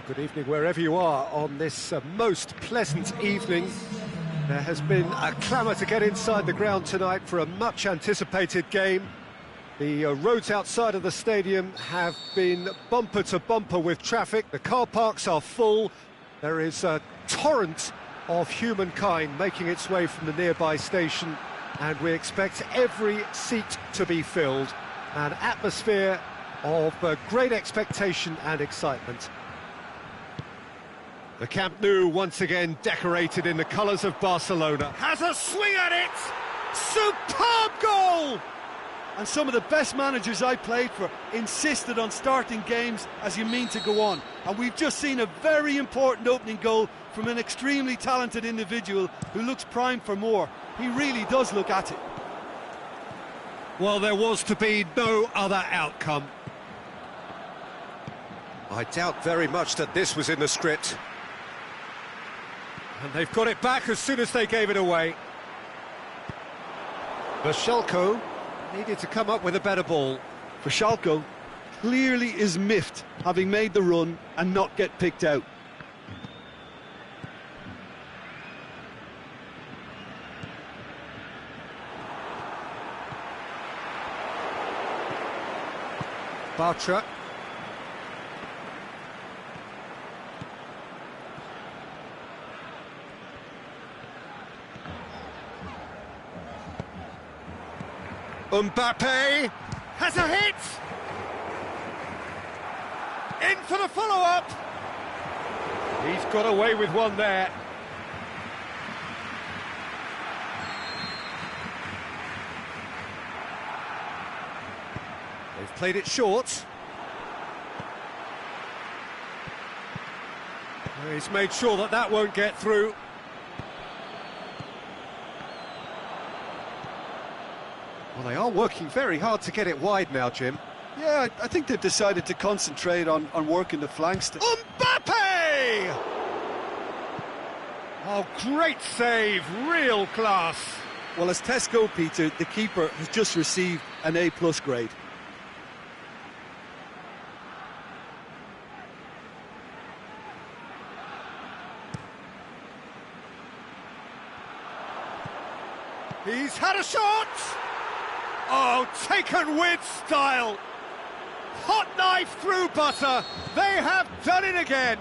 Well, good evening wherever you are on this most pleasant evening. There has been a clamour to get inside the ground tonight for a much-anticipated game. The roads outside of the stadium have been bumper to bumper with traffic. The car parks are full. There is a torrent of humankind making its way from the nearby station, and we expect every seat to be filled. An atmosphere of great expectation and excitement. The Camp Nou once again decorated in the colours of Barcelona. Has a swing at it! Superb goal! And some of the best managers I played for insisted on starting games as you mean to go on. And we've just seen a very important opening goal from an extremely talented individual who looks primed for more. He really does look at it. Well, there was to be no other outcome. I doubt very much that this was in the script. And they've got it back as soon as they gave it away. Schalke needed to come up with a better ball. For Schalke, clearly is miffed having made the run and not get picked out. Bartra. Mbappe has a hit! In for the follow-up! He's got away with one there. They've played it short. He's made sure that that won't get through. Well, they are working very hard to get it wide now, Jim. Yeah, I think they've decided to concentrate on working the flanks. Mbappe! Oh, great save, real class. Well, as tests go, Peter, the keeper has just received an A+ grade. He's had a shot! Oh, taken with style! Hot knife through butter! They have done it again!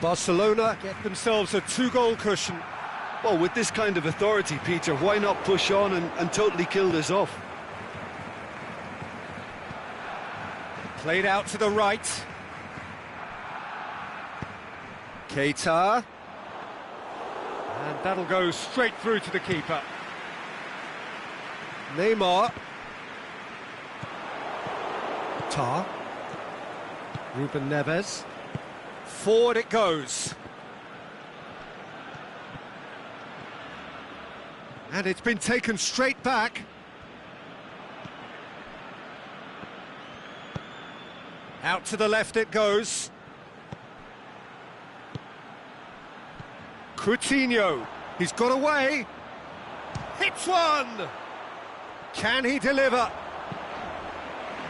Barcelona get themselves a 2-goal cushion. Well, with this kind of authority, Peter, why not push on and totally kill this off? Played out to the right. Keita. And that'll go straight through to the keeper. Neymar. Tar. Ruben Neves. Forward it goes. And it's been taken straight back. Out to the left it goes. Coutinho, he's got away, hits one! Can he deliver?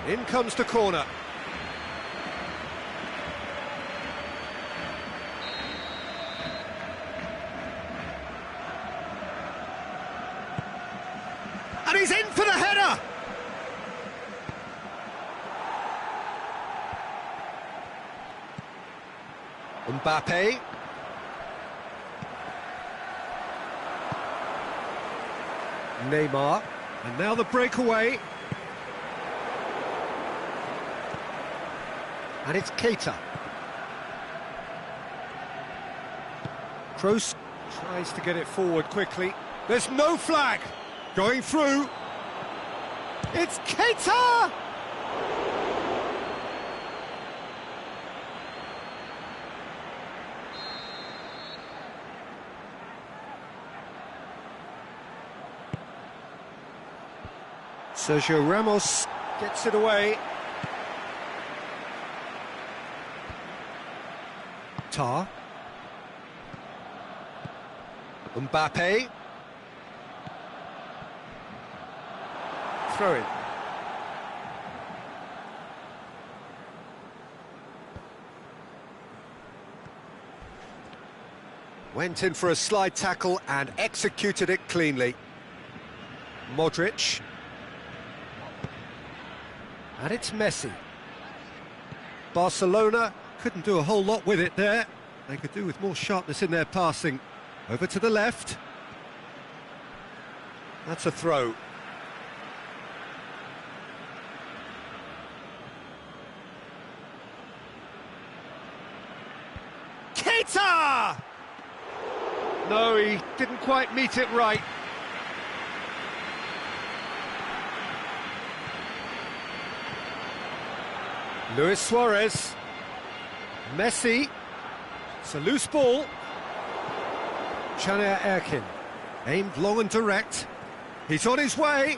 In comes the corner. And he's in for the header! Mbappe. Neymar, and now the breakaway. And it's Keita. Kroos tries to get it forward quickly. There's no flag going through. It's Keita! Sergio Ramos gets it away. Tar. Mbappe. Throw in. Went in for a slide tackle and executed it cleanly. Modric. And it's Messi. Barcelona couldn't do a whole lot with it there. They could do with more sharpness in their passing. Over to the left. That's a throw. Keita! No, he didn't quite meet it right. Luis Suarez. Messi. It's a loose ball. Caner Erkin. Aimed long and direct. He's on his way.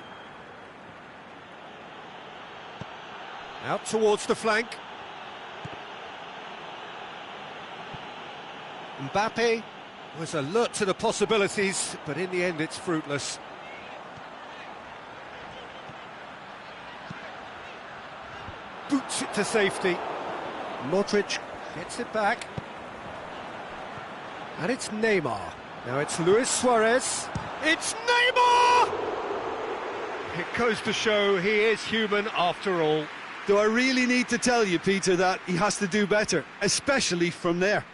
Out towards the flank. Mbappe was alert to the possibilities, but in the end it's fruitless. Boots it to safety. Modric gets it back. And it's Neymar. Now it's Luis Suarez. It's Neymar! It goes to show he is human after all. Do I really need to tell you, Peter, that he has to do better, especially from there?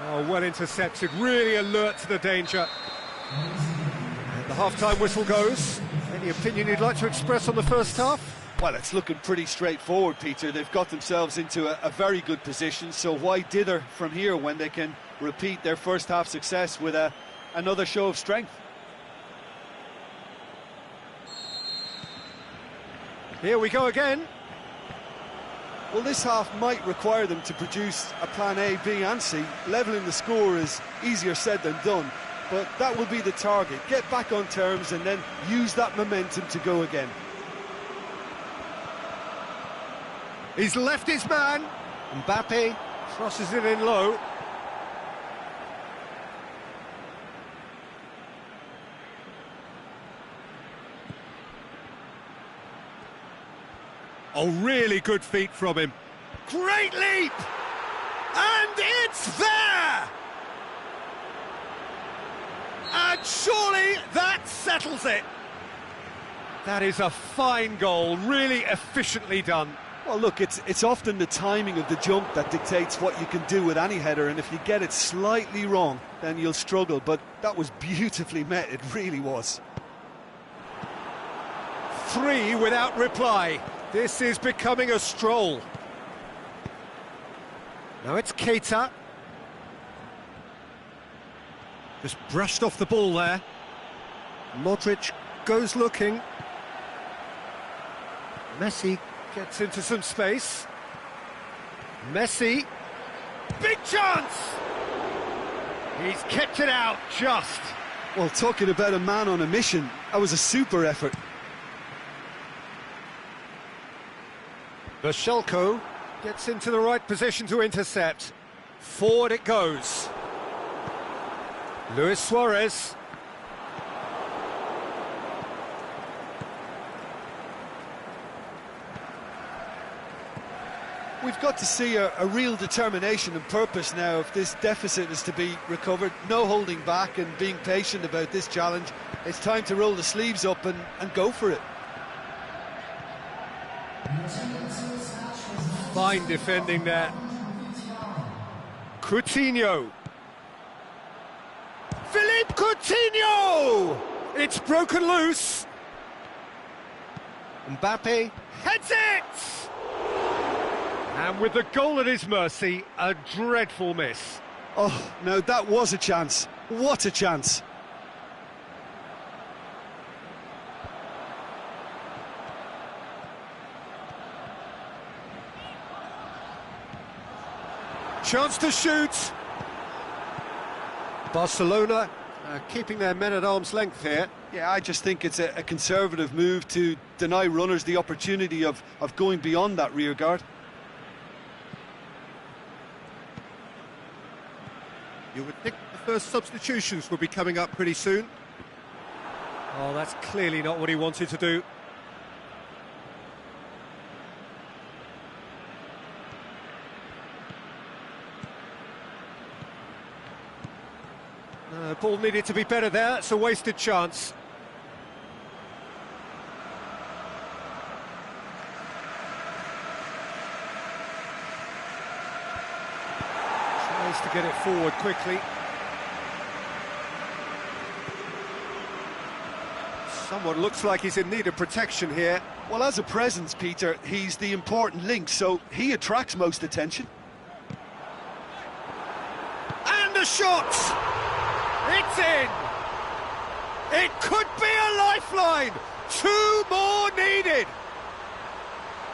Oh, well intercepted, really alert to the danger. And the half-time whistle goes. Any opinion you'd like to express on the first half? Well, it's looking pretty straightforward, Peter. They've got themselves into a very good position, so why dither from here when they can repeat their first half success with another show of strength? Here we go again. Well, this half might require them to produce a plan A, B and C. Levelling the score is easier said than done, but that will be the target. Get back on terms and then use that momentum to go again. He's left his man. Mbappe crosses it in low. Oh, really good feet from him. Great leap! And it's there! And surely that settles it. That is a fine goal, really efficiently done. Well, look, it's often the timing of the jump that dictates what you can do with any header, and if you get it slightly wrong, then you'll struggle. But that was beautifully met, it really was. 3 without reply. This is becoming a stroll. Now it's Keita. Just brushed off the ball there. Modric goes looking. Messi gets into some space. Messi. Big chance! He's kept it out just. Well, talking about a man on a mission, that was a super effort. Schalke gets into the right position to intercept. Forward it goes. Luis Suarez. We've got to see a real determination and purpose now if this deficit is to be recovered. No holding back and being patient about this challenge. It's time to roll the sleeves up and go for it. Fine defending there. Coutinho. Philippe Coutinho! It's broken loose. Mbappe heads it! And with the goal at his mercy, a dreadful miss. Oh, no, that was a chance. What a chance. Chance to shoot. Barcelona keeping their men at arm's length here. Yeah, I just think it's a conservative move to deny runners the opportunity of going beyond that rear guard. You would think the first substitutions will be coming up pretty soon. Oh, that's clearly not what he wanted to do. Ball needed to be better there, it's a wasted chance. Tries to get it forward quickly. Someone looks like he's in need of protection here. Well, as a presence, Peter, he's the important link, so he attracts most attention. And a shot! It's in! It could be a lifeline! 2 more needed!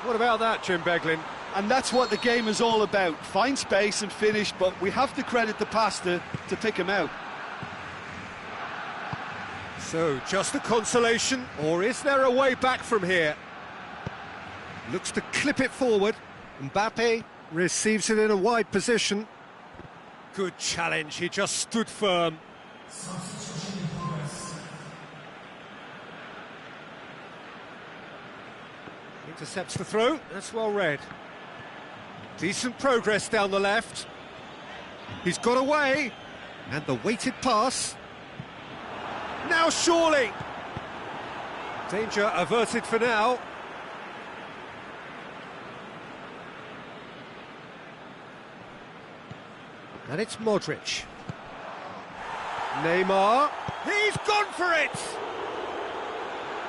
What about that, Jim Beglin? And that's what the game is all about. Find space and finish, but we have to credit the pass to pick him out. So, just a consolation, or is there a way back from here? Looks to clip it forward. Mbappe receives it in a wide position. Good challenge, he just stood firm. Intercepts the throw, that's well read. Decent progress down the left. He's got away, and the weighted pass. Now surely! Danger averted for now. And it's Modric. Neymar, he's gone for it!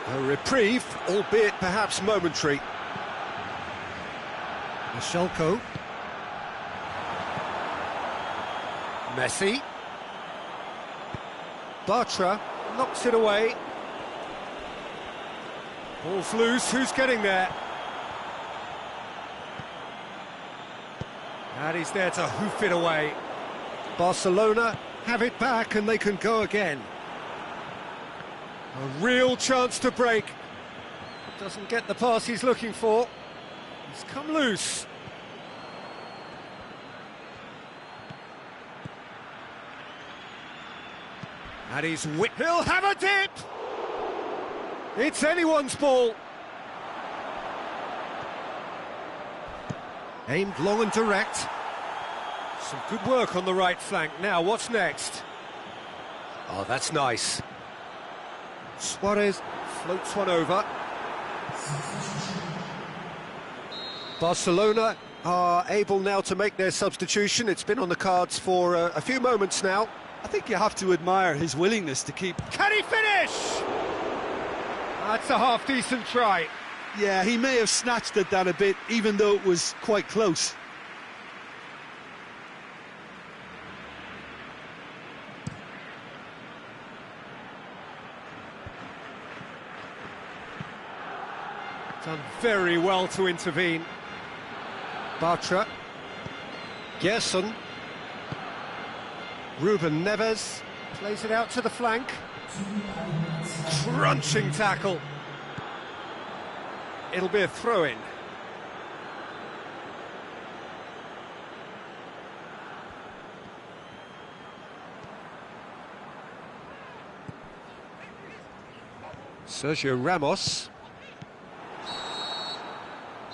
A reprieve, albeit perhaps momentary. Michelko. Messi. Bartra knocks it away. Ball's loose, who's getting there? And he's there to hoof it away. Barcelona have it back and they can go again. A real chance to break. Doesn't get the pass he's looking for. He's come loose. And he'll have a dip! It's anyone's ball. Aimed long and direct. Some good work on the right flank. Now, what's next? Oh, that's nice. Suarez floats one over. Barcelona are able now to make their substitution. It's been on the cards for a few moments now. I think you have to admire his willingness to keep... Can he finish? That's a half-decent try. Yeah, he may have snatched at that a bit, even though it was quite close. Done very well to intervene. Bartra. Gerson. Ruben Neves plays it out to the flank. Crunching tackle. It'll be a throw-in. Sergio Ramos.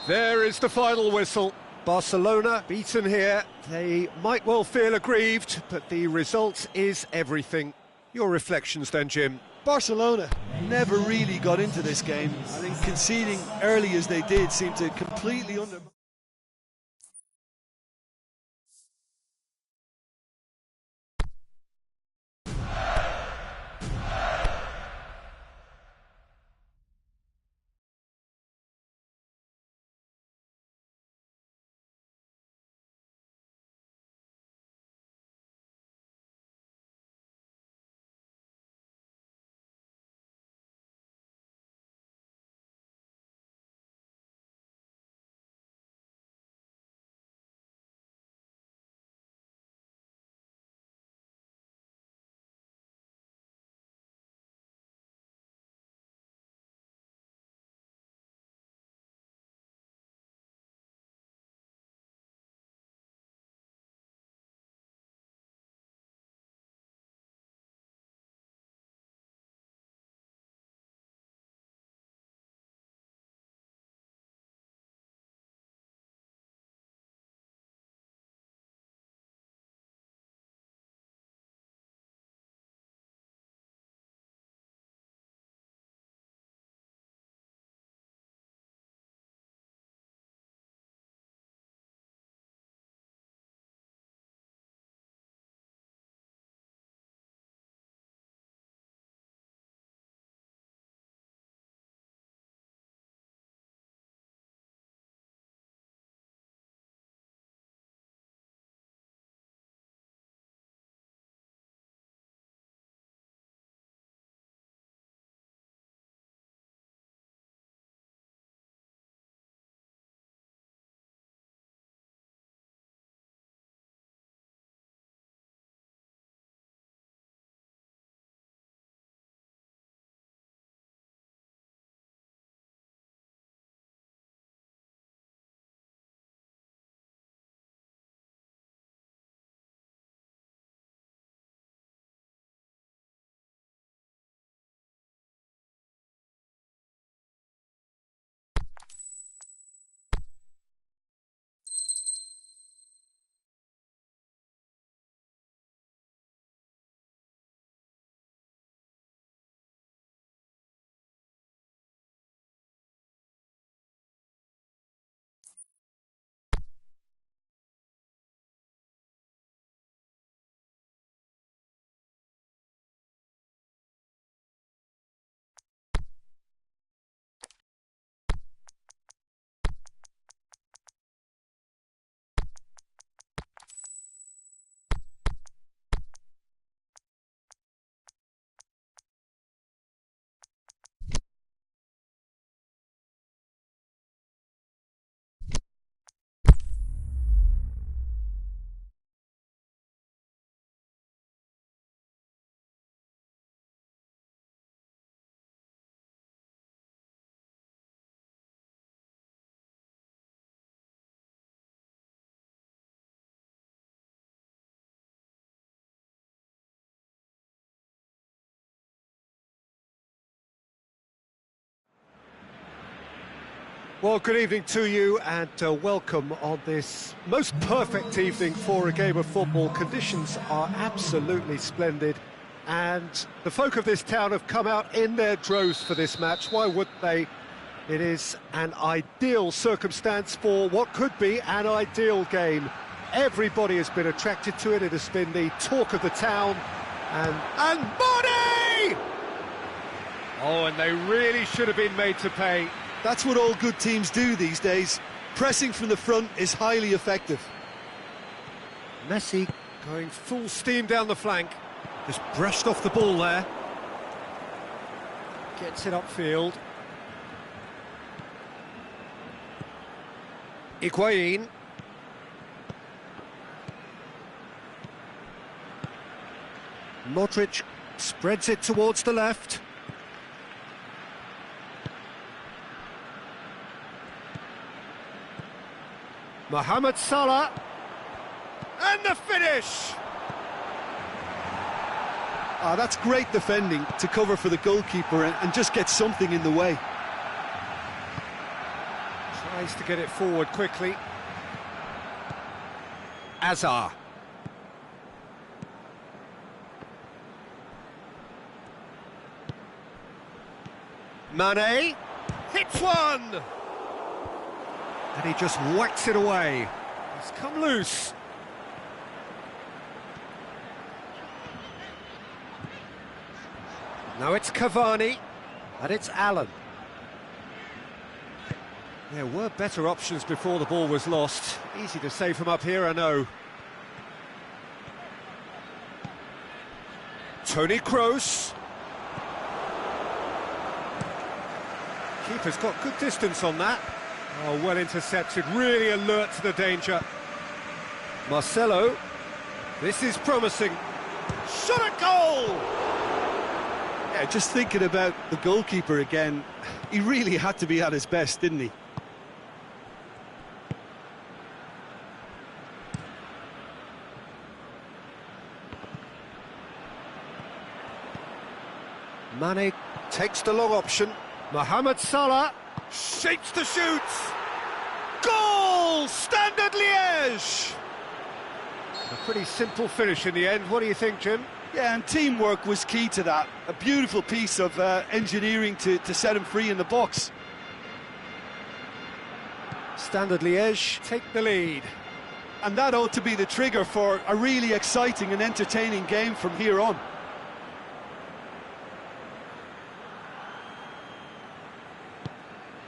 There is the final whistle. Barcelona beaten here. They might well feel aggrieved, but the result is everything. Your reflections then, Jim? Barcelona never really got into this game. I think conceding early as they did seemed to completely undermine. Well, good evening to you and welcome on this most perfect evening for a game of football. Conditions are absolutely splendid and the folk of this town have come out in their droves for this match. Why wouldn't they? It is an ideal circumstance for what could be an ideal game. Everybody has been attracted to it. It has been the talk of the town. And money! Oh, and they really should have been made to pay. That's what all good teams do these days. Pressing from the front is highly effective. Messi going full steam down the flank. Just brushed off the ball there. Gets it upfield. Higuain. Modric spreads it towards the left. Mohamed Salah, and the finish! That's great defending to cover for the goalkeeper and just get something in the way. Tries to get it forward quickly. Azar. Mane, hits one! And he just whacks it away. It's come loose. Now it's Cavani, and it's Allen. There were better options before the ball was lost. Easy to say from up here, I know. Toni Kroos. Keeper's got good distance on that. Oh, well intercepted, really alert to the danger. Marcelo, this is promising. Shot at goal! Yeah, just thinking about the goalkeeper again, he really had to be at his best, didn't he? Mane takes the long option. Mohamed Salah shapes the shoot. Goal! Standard Liège! A pretty simple finish in the end. What do you think, Jim? Yeah, and teamwork was key to that. A beautiful piece of engineering to set him free in the box. Standard Liège take the lead. And that ought to be the trigger for a really exciting and entertaining game from here on.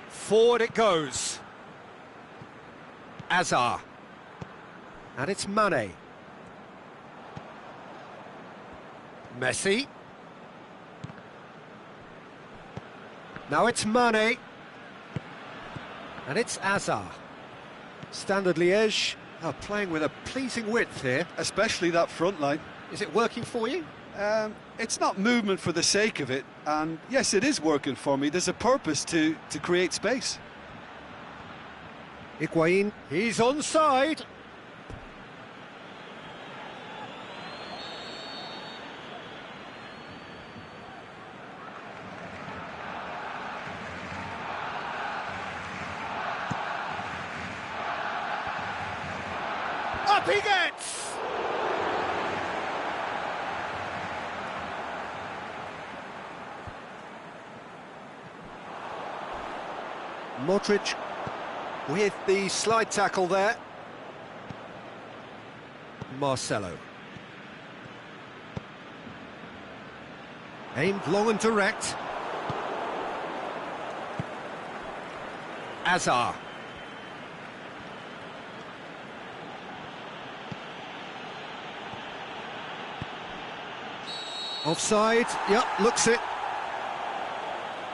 Forward it goes. Azar. And it's Mane. Messi. Now it's Mane. And it's Azar. Standard Liège are playing with a pleasing width here. Especially that front line. Is it working for you? It's not movement for the sake of it, and yes, it is working for me. There's a purpose to create space. Higuain, he's onside. Up he gets! Modric with the slide tackle there. Marcelo. Aimed long and direct. Azar. Offside, yep, looks it.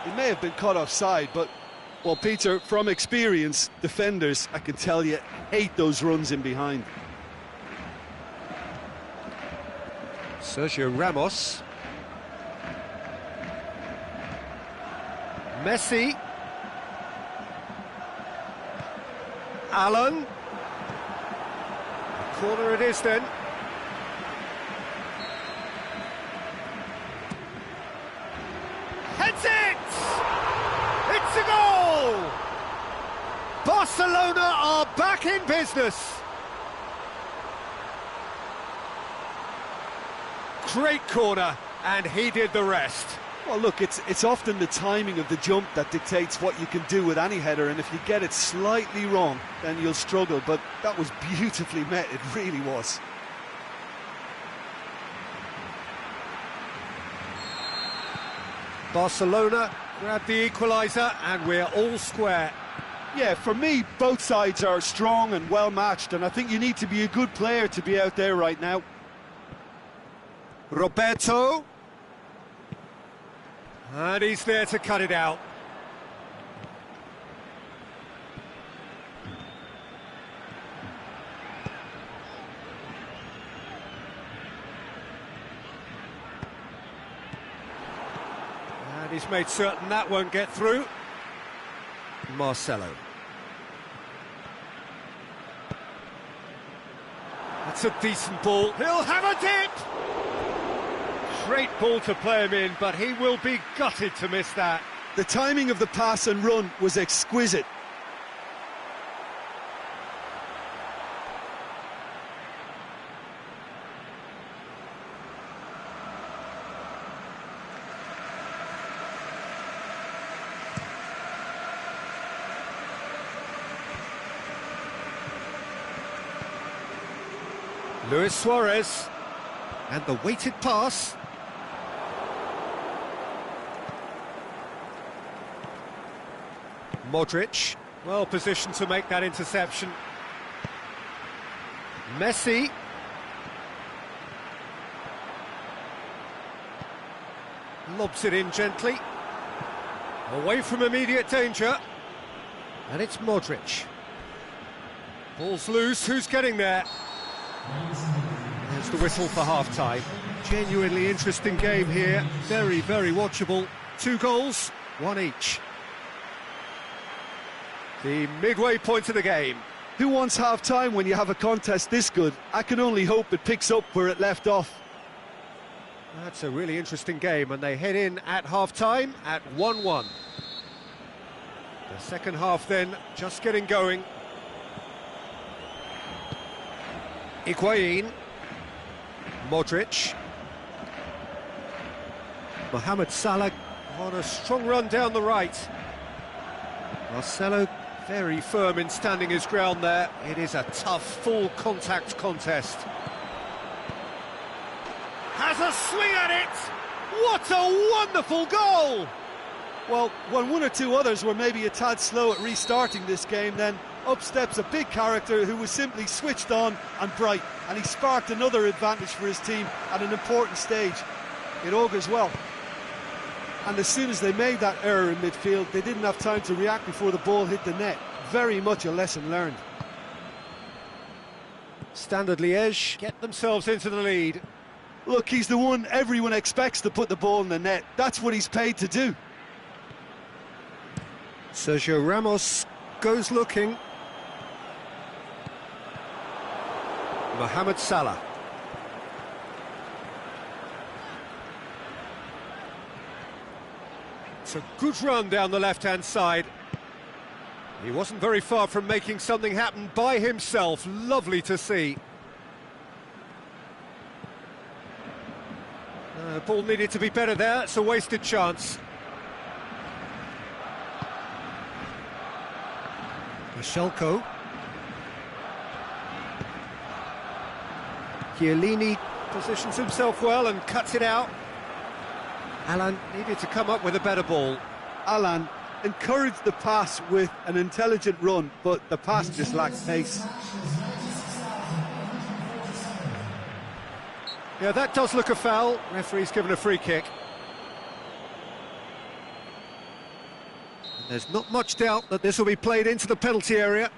He may have been caught offside, but, well, Peter, from experience, defenders, I can tell you, hate those runs in behind. Sergio Ramos. Messi. Allen. Corner it is then. Heads it! It's a goal! Barcelona are back in business. Great corner, and he did the rest. Well, look, it's often the timing of the jump that dictates what you can do with any header, and if you get it slightly wrong, then you'll struggle, but that was beautifully met, it really was. Barcelona grab the equaliser, and we're all square. Yeah, for me, both sides are strong and well matched, and I think you need to be a good player to be out there right now. Roberto. And he's there to cut it out. And he's made certain that won't get through. Marcelo. That's a decent ball. He'll have a dip! Great ball to play him in, but he will be gutted to miss that. The timing of the pass and run was exquisite. Luis Suarez, and the weighted pass. Modric, well positioned to make that interception. Messi. Lobs it in gently. Away from immediate danger. And it's Modric. Ball's loose, who's getting there? There's the whistle for half-time. Genuinely interesting game here. Very, very watchable. 2 goals, 1 each. The midway point of the game. Who wants half-time when you have a contest this good? I can only hope it picks up where it left off. That's a really interesting game, and they head in at half-time at 1-1. The second half then just getting going. Higuain. Modric. Mohamed Salah on a strong run down the right. Marcelo very firm in standing his ground there. It is a tough, full-contact contest. Has a swing at it! What a wonderful goal! Well, when one or two others were maybe a tad slow at restarting this game, then up steps a big character who was simply switched on and bright, and he sparked another advantage for his team at an important stage. It augurs well. And as soon as they made that error in midfield, they didn't have time to react before the ball hit the net. Very much a lesson learned. Standard Liège get themselves into the lead. Look, he's the one everyone expects to put the ball in the net. That's what he's paid to do. Sergio Ramos goes looking. Mohamed Salah. It's a good run down the left-hand side. He wasn't very far from making something happen by himself. Lovely to see. Ball needed to be better there. It's a wasted chance. Michelko. Chiellini positions himself well and cuts it out. Alan needed to come up with a better ball. Alan encouraged the pass with an intelligent run, but the pass just lacked pace. Yeah, that does look a foul. Referee's given a free kick. And there's not much doubt that this will be played into the penalty area.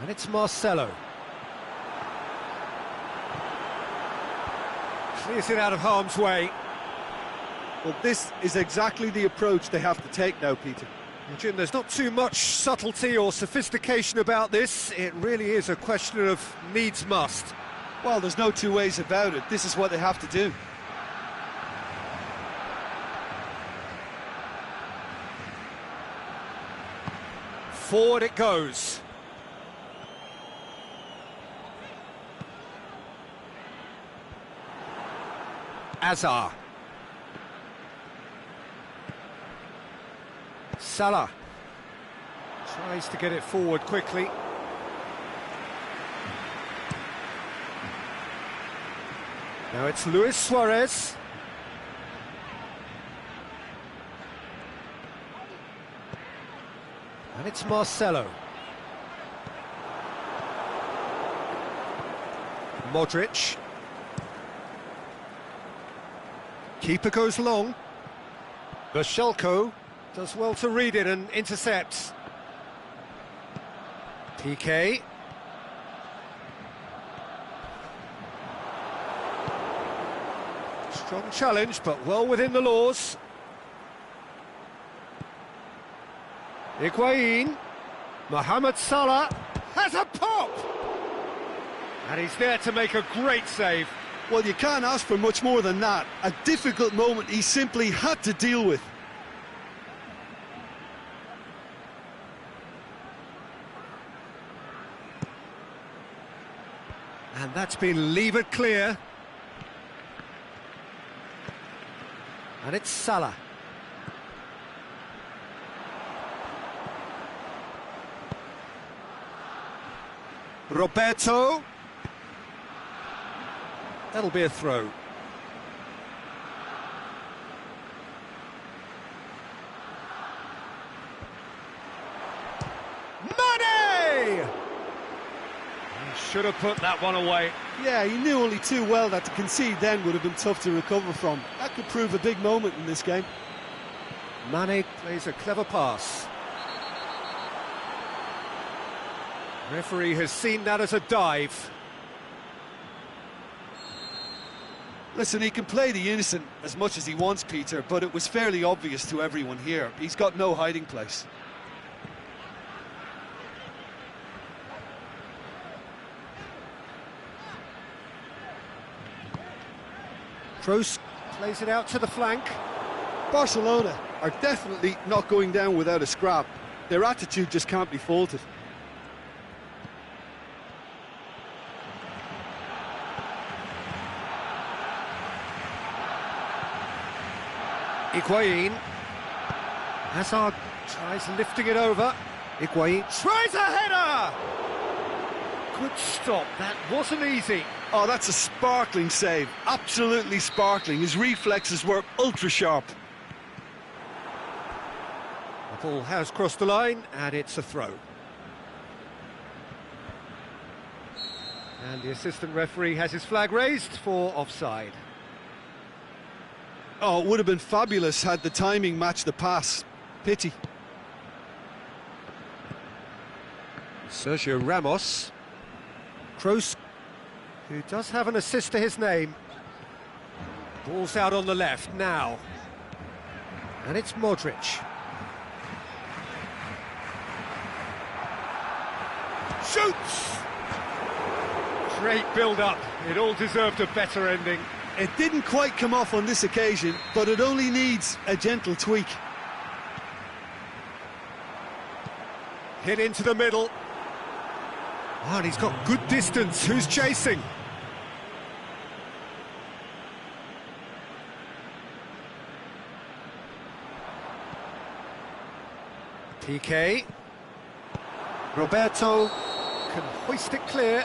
And it's Marcelo. Clears it out of harm's way. Well, this is exactly the approach they have to take now, Peter. Well, Jim, there's not too much subtlety or sophistication about this. It really is a question of needs must. Well, there's no two ways about it. This is what they have to do. Forward it goes. Azar. Salah. Tries to get it forward quickly. Now it's Luis Suarez. And it's Marcelo. Modric. Keeper goes long. Vashelko does well to read it and intercepts. PK. Strong challenge, but well within the laws. Higuain. Mohamed Salah has a pop! And he's there to make a great save. Well, you can't ask for much more than that. A difficult moment he simply had to deal with. And that's been levered clear. And it's Salah. Roberto. That'll be a throw. Mane! He should have put that one away. Yeah, he knew only too well that to concede then would have been tough to recover from. That could prove a big moment in this game. Mane plays a clever pass. Referee has seen that as a dive. Listen, he can play the innocent as much as he wants, Peter, but it was fairly obvious to everyone here. He's got no hiding place. Kroos plays it out to the flank. Barcelona are definitely not going down without a scrap. Their attitude just can't be faulted. Higuain. Hazard tries lifting it over. Higuain tries a header! Good stop, that wasn't easy. Oh, that's a sparkling save. Absolutely sparkling. His reflexes were ultra-sharp. The ball has crossed the line, and it's a throw. And the assistant referee has his flag raised for offside. Oh, it would have been fabulous had the timing matched the pass. Pity. Sergio Ramos. Kroos, who does have an assist to his name. Ball's out on the left now. And it's Modric. Shoots! Great build-up. It all deserved a better ending. It didn't quite come off on this occasion, but it only needs a gentle tweak. Hit into the middle. Oh, and he's got good distance. Who's chasing? PK. Roberto can hoist it clear.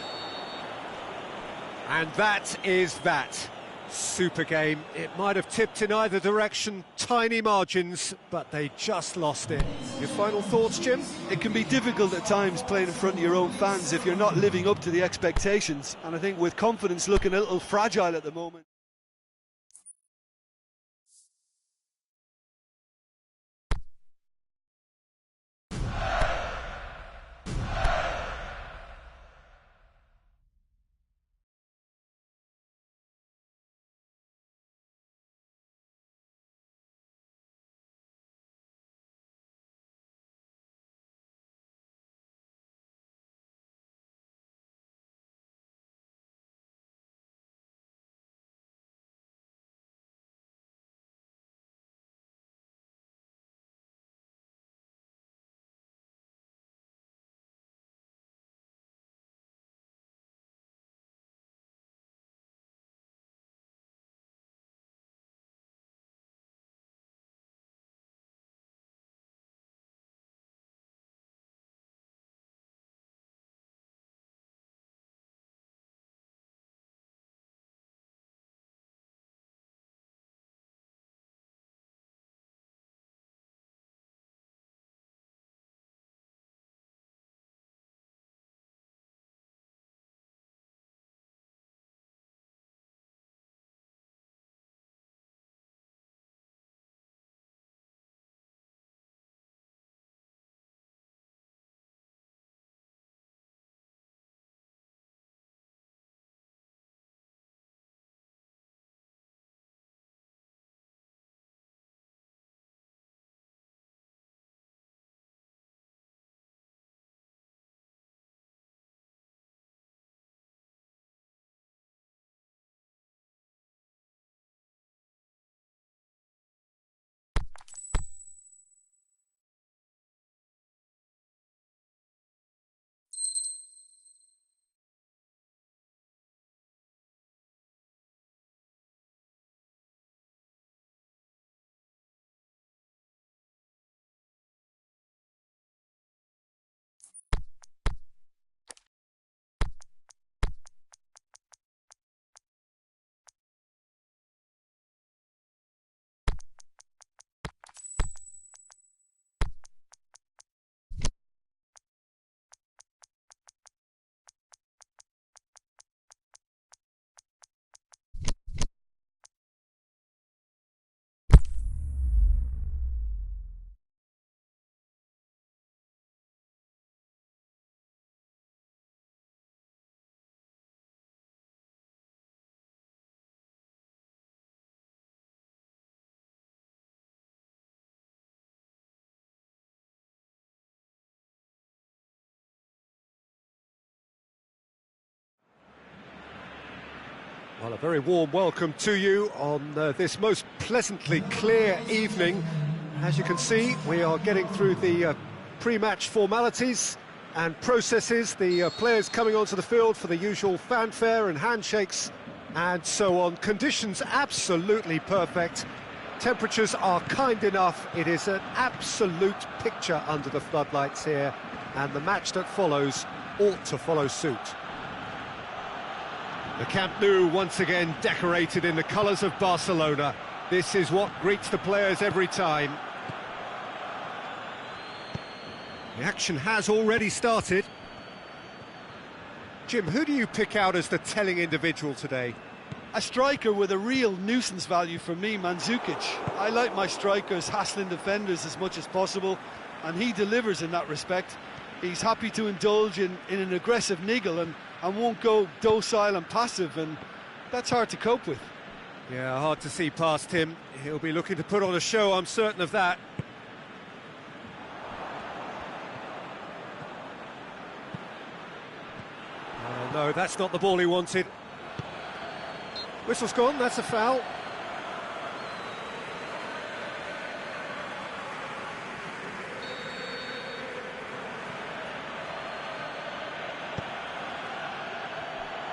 And that is that. Super game. It might have tipped in either direction, tiny margins, but they just lost it. Your final thoughts, Jim? It can be difficult at times playing in front of your own fans if you're not living up to the expectations. And I think with confidence looking a little fragile at the moment. A very warm welcome to you on this most pleasantly clear evening. As you can see, we are getting through the pre-match formalities and processes, the players coming onto the field for the usual fanfare and handshakes and so on. Conditions absolutely perfect. Temperatures are kind enough. It is an absolute picture under the floodlights here, and the match that follows ought to follow suit. The Camp Nou once again decorated in the colours of Barcelona. This is what greets the players every time. The action has already started. Jim, who do you pick out as the telling individual today? A striker with a real nuisance value for me, Mandzukic. I like my strikers hassling defenders as much as possible, and he delivers in that respect. He's happy to indulge in an aggressive niggle and won't go docile and passive, and that's hard to cope with. Yeah, hard to see past him. He'll be looking to put on a show, I'm certain of that. Oh, no, that's not the ball he wanted. Whistle's gone, that's a foul.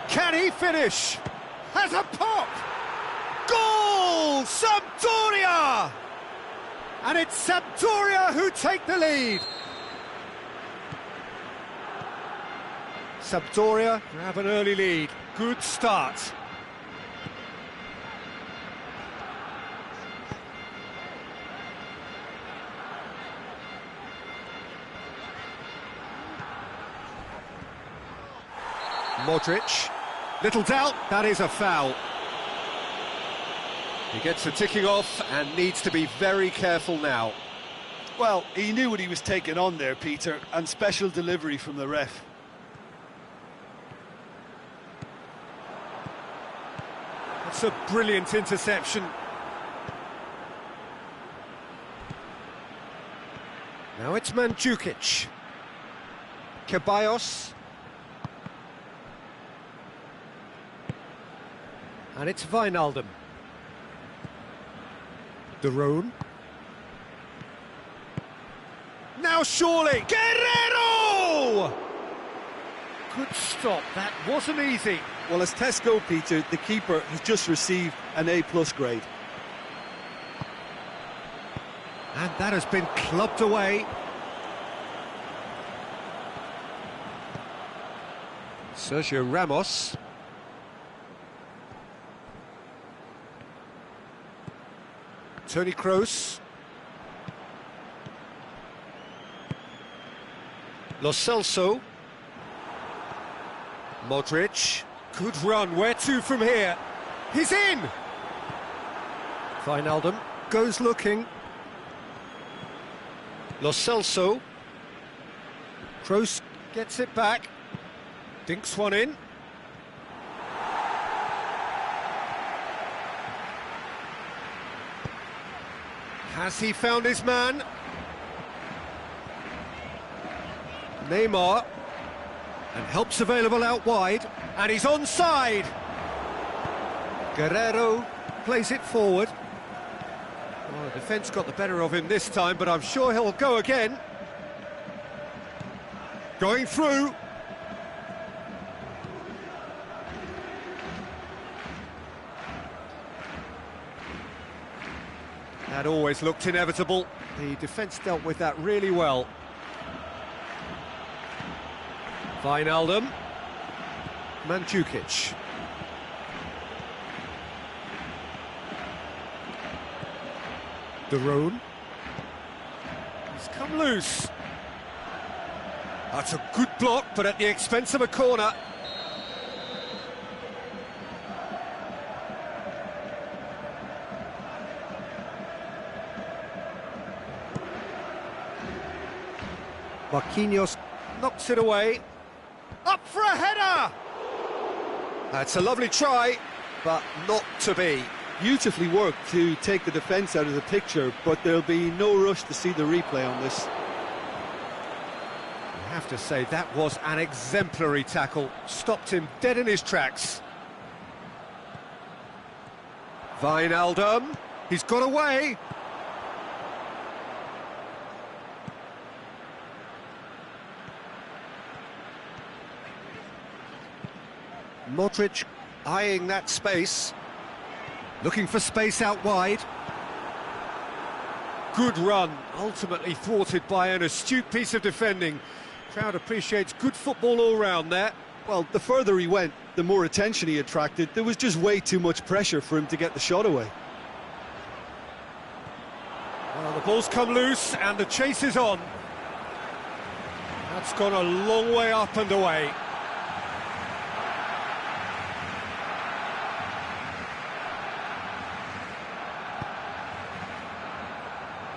Can he finish? Has a pop! Goal! Sampdoria! And it's Sampdoria who take the lead. Sampdoria have an early lead. Good start. Modric. Little doubt, that is a foul. He gets the ticking off and needs to be very careful now. Well, he knew what he was taking on there, Peter, and special delivery from the ref. That's a brilliant interception. Now it's Mandzukic. Ceballos. And it's Wijnaldum. De Roon. Now surely, Guerrero! Good stop, that wasn't easy. Well, as tests go, Peter, the keeper has just received an A+ grade. And that has been clubbed away. Sergio Ramos. Toni Kroos. Lo Celso. Modric. Good run, where to from here? He's in! Wijnaldum goes looking. Lo Celso. Kroos gets it back. Dinks one in. Has he found his man? Neymar. And help's available out wide. And he's onside. Guerrero plays it forward. Well, the defence got the better of him this time, but I'm sure he'll go again. Going through. That always looked inevitable. The defence dealt with that really well. Wijnaldum. Mandzukic. De Roon. He's come loose. That's a good block, but at the expense of a corner. Marquinhos knocks it away. Up for a header! That's a lovely try, but not to be. Beautifully worked to take the defence out of the picture, but there'll be no rush to see the replay on this. I have to say, that was an exemplary tackle. Stopped him dead in his tracks. Wijnaldum, he's got away. Modric eyeing that space, looking for space out wide. Good run, ultimately thwarted by an astute piece of defending. Crowd appreciates good football all round there. Well, the further he went, the more attention he attracted. There was just way too much pressure for him to get the shot away. Well, the ball's come loose and the chase is on. That's gone a long way up and away.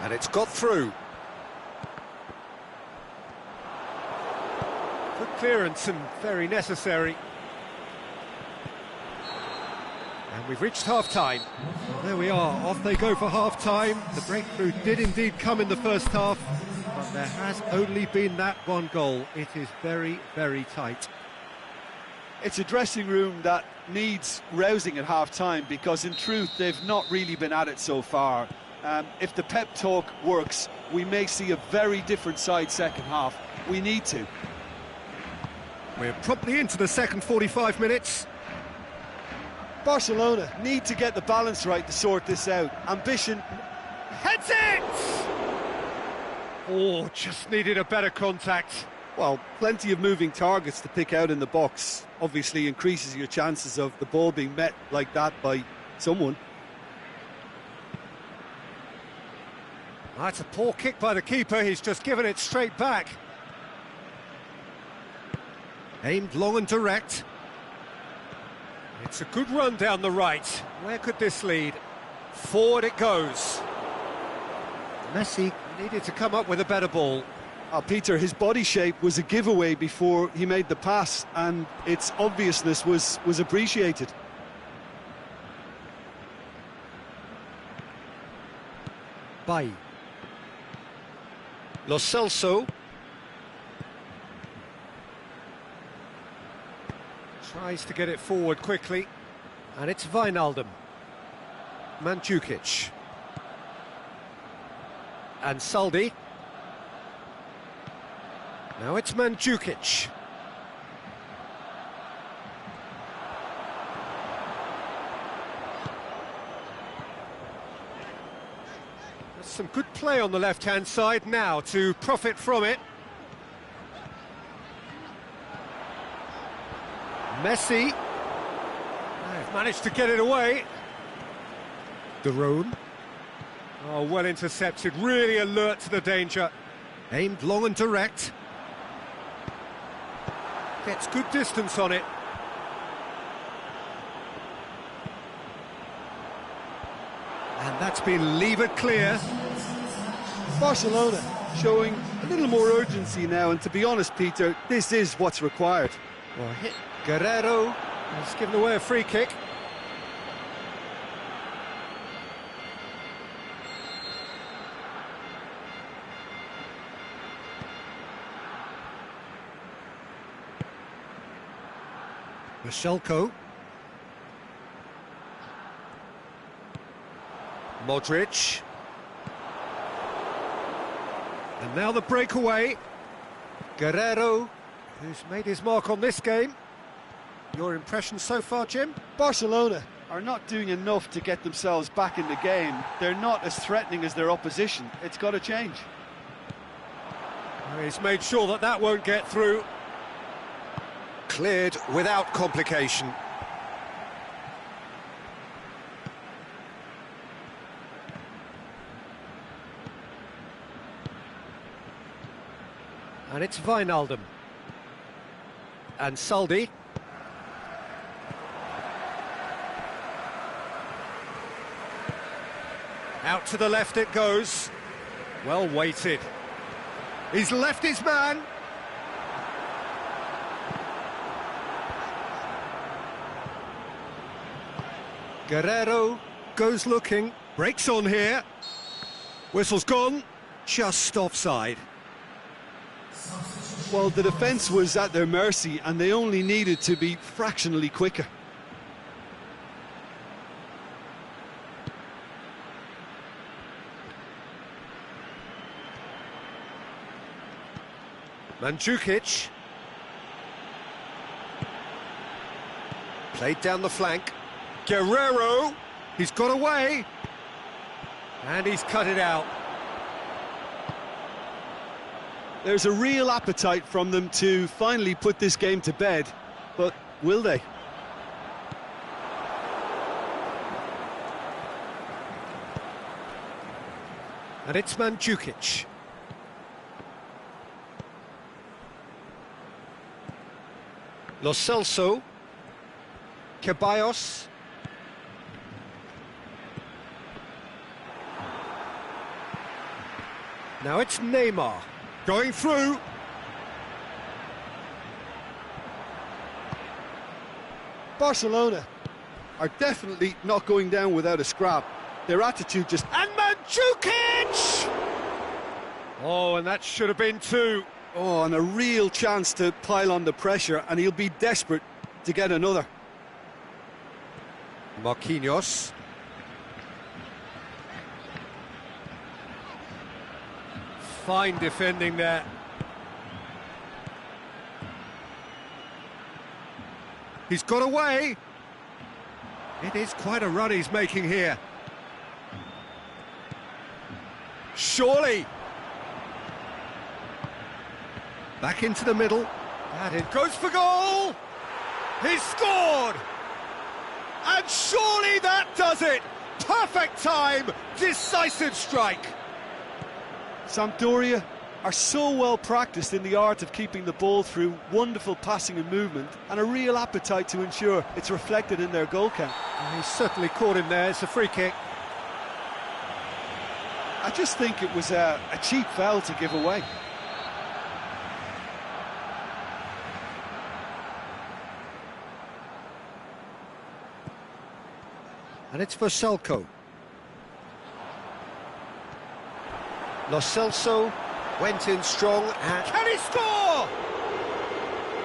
And it's got through. Good clearance and very necessary. And we've reached half-time. Well, there we are, off they go for half-time. The breakthrough did indeed come in the first half, but there has only been that one goal. It is very, very tight. It's a dressing room that needs rousing at half-time, because in truth they've not really been at it so far. If the pep talk works, we may see a very different side second half. We need to. We're promptly into the second 45 minutes. Barcelona need to get the balance right to sort this out. Ambition. Heads it! Oh, just needed a better contact. Well, plenty of moving targets to pick out in the box. Obviously increases your chances of the ball being met like that by someone. That's a poor kick by the keeper, he's just given it straight back. Aimed long and direct. It's a good run down the right. Where could this lead? Forward it goes. Messi needed to come up with a better ball. Peter, his body shape was a giveaway before he made the pass, and its obviousness was appreciated. Bay. Lo Celso. Tries to get it forward quickly. And it's Wijnaldum. Mandzukic. And Saldi. Now it's Mandzukic. There's some good play on the left-hand side now to profit from it. Messi. They've managed to get it away. De Roon. Oh, well intercepted, really alert to the danger. Aimed long and direct. Gets good distance on it. And that's been levered clear. Barcelona showing a little more urgency now, and to be honest, Peter, this is what's required. Well, hit Guerrero has given away a free kick. Michelko. Modric. And now the breakaway. Guerrero, who's made his mark on this game. Your impression so far, Jim? Barcelona are not doing enough to get themselves back in the game. They're not as threatening as their opposition. It's got to change. He's made sure that that won't get through. Cleared without complication. And it's Wijnaldum. And Saldi. Out to the left it goes. Well weighted. He's left his man. Guerrero goes looking, breaks on here. Whistle's gone, just offside. Well, the defence was at their mercy, and they only needed to be fractionally quicker. Mandzukic. Played down the flank. Guerrero. He's got away. And he's cut it out. There's a real appetite from them to finally put this game to bed, but will they? And it's Mandzukic. Lo Celso. Ceballos. Now it's Neymar. Going through. Barcelona are definitely not going down without a scrap. Their attitude just... And Mandzukic! Oh, and that should have been two. Oh, and a real chance to pile on the pressure, and he'll be desperate to get another. Marquinhos. Fine defending there. He's got away. It is quite a run he's making here. Surely. Back into the middle. And it goes for goal. He's scored. And surely that does it. Perfect time. Decisive strike. Sampdoria are so well practiced in the art of keeping the ball through wonderful passing and movement, and a real appetite to ensure it's reflected in their goal count. He's certainly caught him there. It's a free kick. I just think it was a cheap foul to give away. And it's for Salco. Lo Celso went in strong and... Can he score?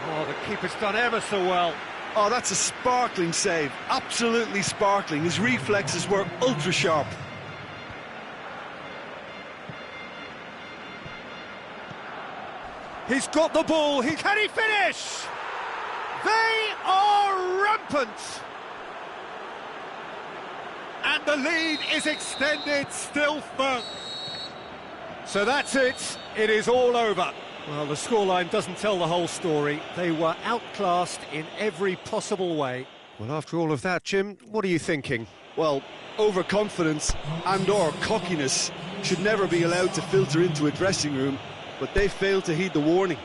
Oh, the keeper's done ever so well. Oh, that's a sparkling save. Absolutely sparkling. His reflexes were ultra-sharp. He's got the ball. Can he finish? They are rampant. And the lead is extended still firm. So that's it. It is all over. Well, the scoreline doesn't tell the whole story. They were outclassed in every possible way. Well, after all of that, Jim, what are you thinking? Well, overconfidence and/or cockiness should never be allowed to filter into a dressing room, but they failed to heed the warning.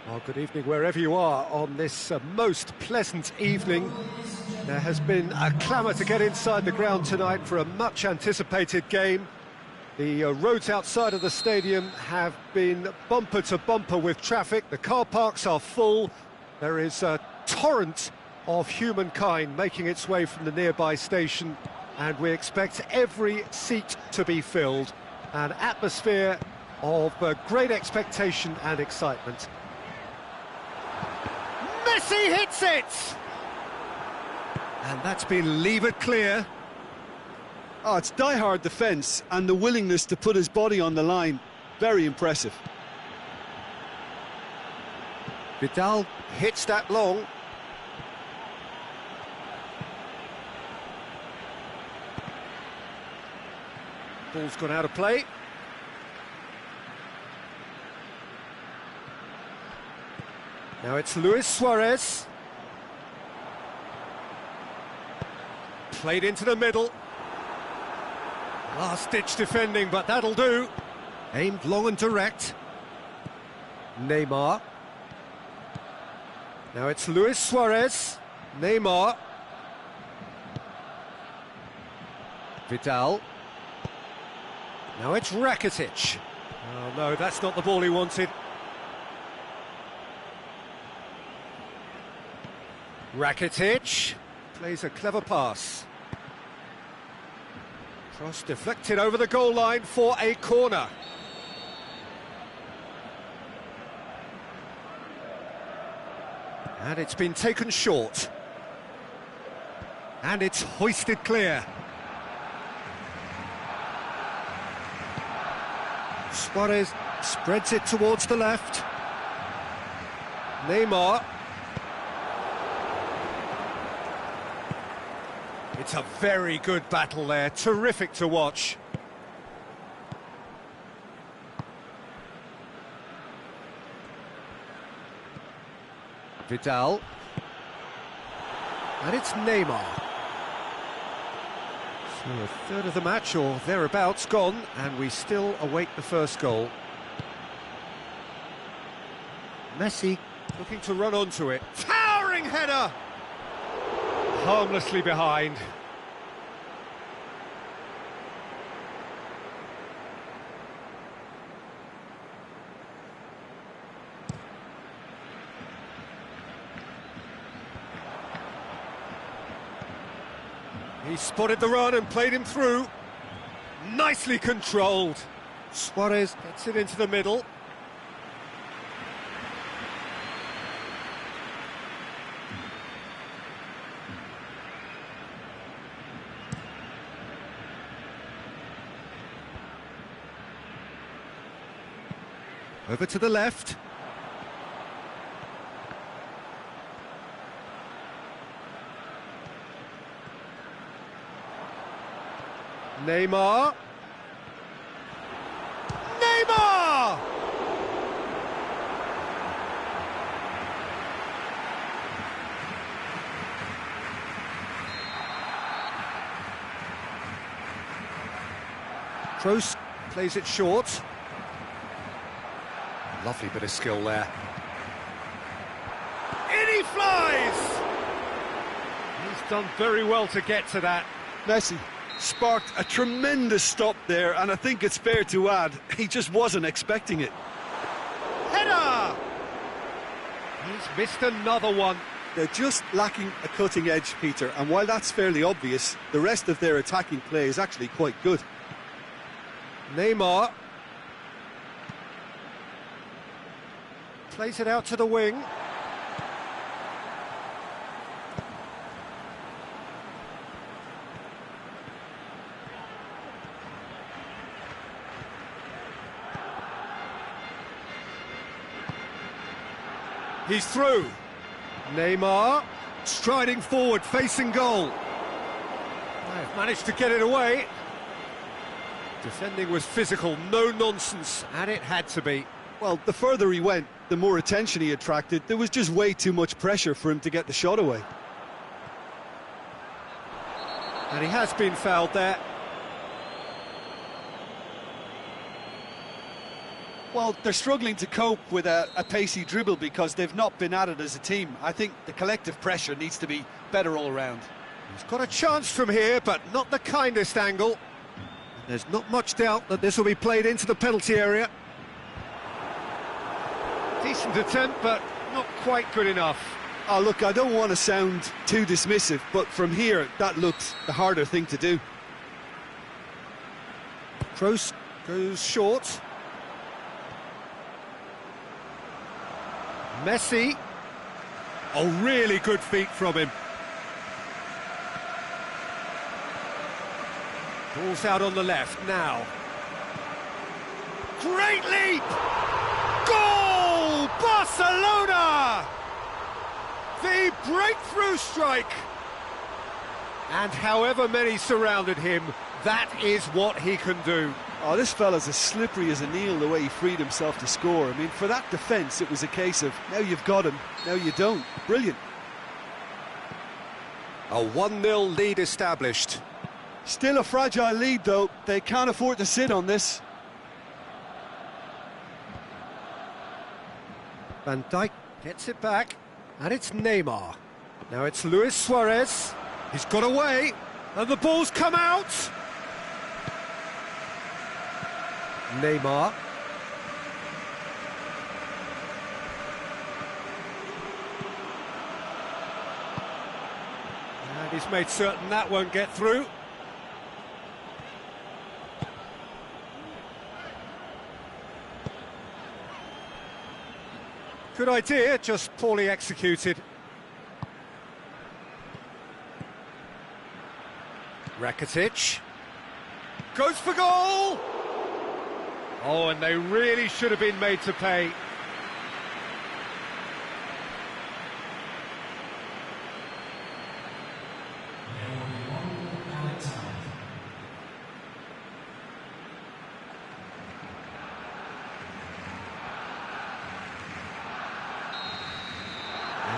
Well, good evening wherever you are on this most pleasant evening. There has been a clamour to get inside the ground tonight for a much anticipated game. The roads outside of the stadium have been bumper to bumper with traffic. The car parks are full. There is a torrent of humankind making its way from the nearby station, and we expect every seat to be filled. An atmosphere of great expectation and excitement. Messi hits it! And that's been levered clear. Oh, it's die-hard defence and the willingness to put his body on the line. Very impressive. Vidal hits that long. Ball's gone out of play. Now it's Luis Suarez. Played into the middle. Last-ditch defending, but that'll do. Aimed long and direct. Neymar. Now it's Luis Suarez. Neymar. Vidal. Now it's Rakitic. Oh no, that's not the ball he wanted. Rakitic plays a clever pass. Cross deflected over the goal line for a corner. And it's been taken short. And it's hoisted clear. Suarez spreads it towards the left. Neymar. It's a very good battle there, terrific to watch. Vidal. And it's Neymar. So a third of the match or thereabouts gone, and we still await the first goal. Messi looking to run onto it. Towering header! Harmlessly behind. He spotted the run and played him through. Nicely controlled. Suarez gets it into the middle. Over to the left. Neymar. Neymar! Kroos plays it short. Lovely bit of skill there. In he flies! He's done very well to get to that. Messi sparked a tremendous stop there, and I think it's fair to add, he just wasn't expecting it. Header! He's missed another one. They're just lacking a cutting edge, Peter, and while that's fairly obvious, the rest of their attacking play is actually quite good. Neymar. Plays it out to the wing. He's through. Neymar striding forward, facing goal. They've managed to get it away. Defending was physical, no nonsense, and it had to be. Well, the further he went, the more attention he attracted. There was just way too much pressure for him to get the shot away. And he has been fouled there. Well, they're struggling to cope with a pacey dribble because they've not been at it as a team. I think the collective pressure needs to be better all round. He's got a chance from here, but not the kindest angle. There's not much doubt that this will be played into the penalty area. Decent attempt, but not quite good enough. Oh, look, I don't want to sound too dismissive, but from here, that looks the harder thing to do. Kroos goes short. Messi. Oh, really good feet from him. Ball's out on the left now. Great leap! Goal! Barcelona! The breakthrough strike! And however many surrounded him, that is what he can do. Oh, this fella's as slippery as an eel, the way he freed himself to score. I mean, for that defence, it was a case of, now you've got him, now you don't. Brilliant. A 1-0 lead established. Still a fragile lead, though. They can't afford to sit on this. Van Dijk gets it back, and it's Neymar. Now it's Luis Suarez. He's got away, and the ball's come out. Neymar. And he's made certain that won't get through. Good idea, just poorly executed. Rakitic goes for goal! Oh, and they really should have been made to pay.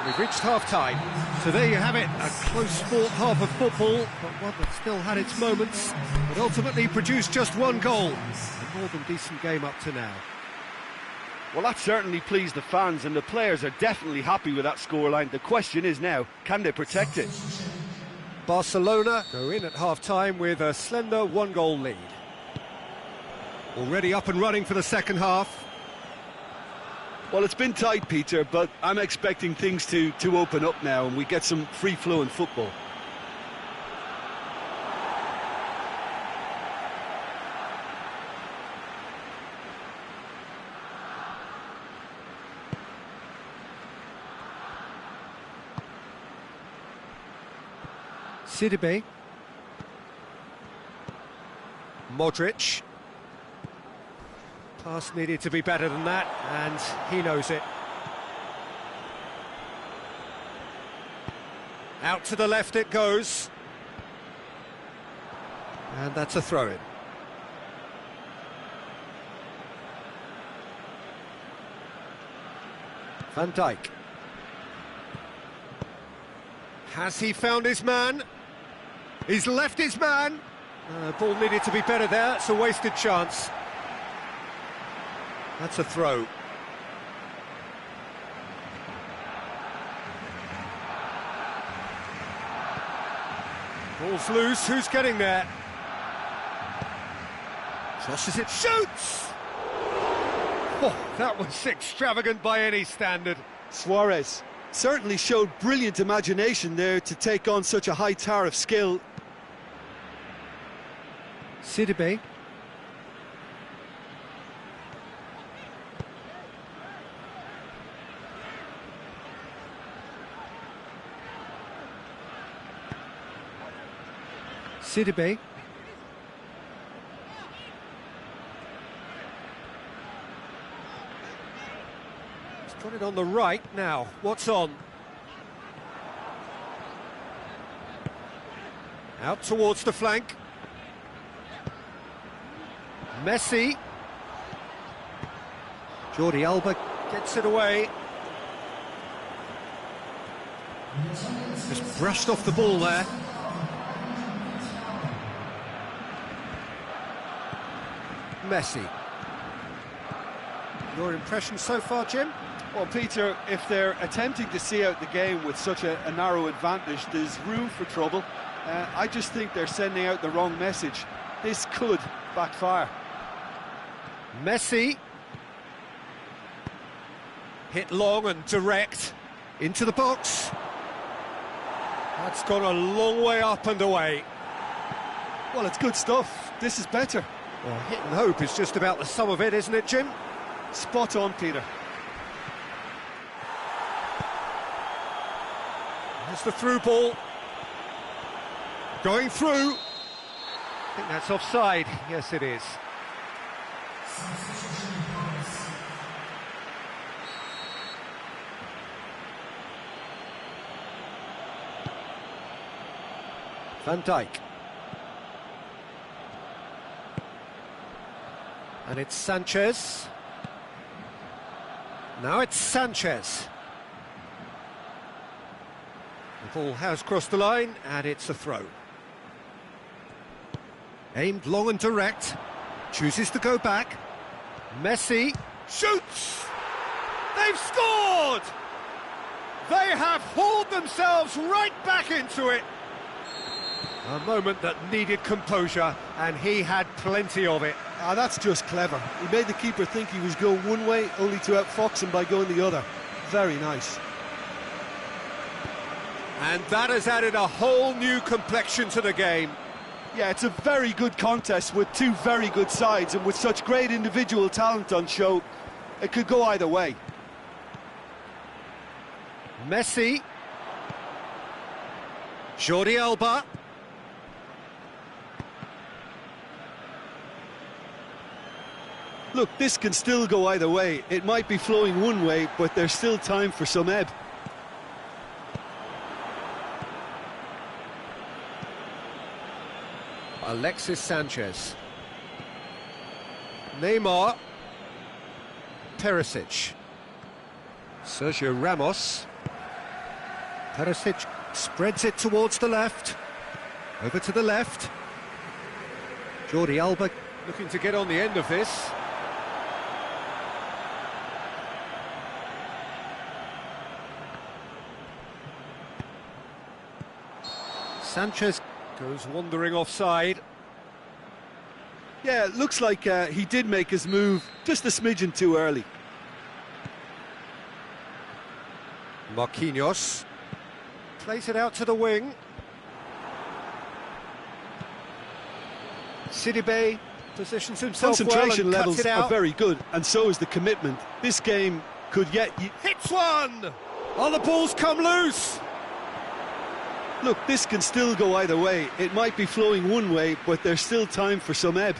We've reached half-time, so there you have it, a close-fought half of football, but one that still had its moments, but ultimately produced just one goal. A more than decent game up to now. Well, that certainly pleased the fans, and the players are definitely happy with that scoreline. The question is now, can they protect it? Barcelona go in at half-time with a slender 1-goal lead. Already up and running for the second half. Well, it's been tight, Peter, but I'm expecting things to open up now and we get some free-flowing football. Sidibe. Modric. Pass needed to be better than that, and he knows it. Out to the left it goes. And that's a throw-in. Van Dijk. Has he found his man? He's left his man. Ball needed to be better there, it's a wasted chance. That's a throw. Ball's loose, who's getting there? Crosses it, shoots! Oh, that was extravagant by any standard. Suarez certainly showed brilliant imagination there to take on such a high tower of skill. Sidibe. Sidibe. He's got it on the right now. What's on? Out towards the flank. Messi. Jordi Alba gets it away. Just brushed off the ball there. Messi. Your impression so far, Jim? Well, Peter, if they're attempting to see out the game with such a narrow advantage, there's room for trouble. I just think they're sending out the wrong message. This could backfire. Messi. Hit long and direct. Into the box. That's gone a long way up and away. Well, it's good stuff. This is better. Well, hit and hope is just about the sum of it, isn't it, Jim? Spot on, Peter. There's the through ball. Going through. I think that's offside. Yes, it is. Van Dijk. And it's Sanchez. Now it's Sanchez. The ball has crossed the line, and it's a throw. Aimed long and direct. Chooses to go back. Messi shoots! They've scored! They have hauled themselves right back into it. A moment that needed composure, and he had plenty of it. Ah, that's just clever. He made the keeper think he was going one way, only to outfox him by going the other. Very nice. And that has added a whole new complexion to the game. Yeah, it's a very good contest with two very good sides, and with such great individual talent on show, it could go either way. Messi. Jordi Alba. Look, this can still go either way. It might be flowing one way, but there's still time for some ebb. Alexis Sanchez. Neymar. Perisic. Sergio Ramos. Perisic spreads it towards the left. Over to the left. Jordi Alba looking to get on the end of this. Sanchez goes wandering offside. Yeah, it looks like he did make his move just a smidgen too early. Marquinhos plays it out to the wing. Sidibe positions himself Concentration well and levels cuts it out. are very good, and so is the commitment. This game could yet... Hits one! Oh, the ball's come loose! Look, this can still go either way. It might be flowing one way, but there's still time for some ebb.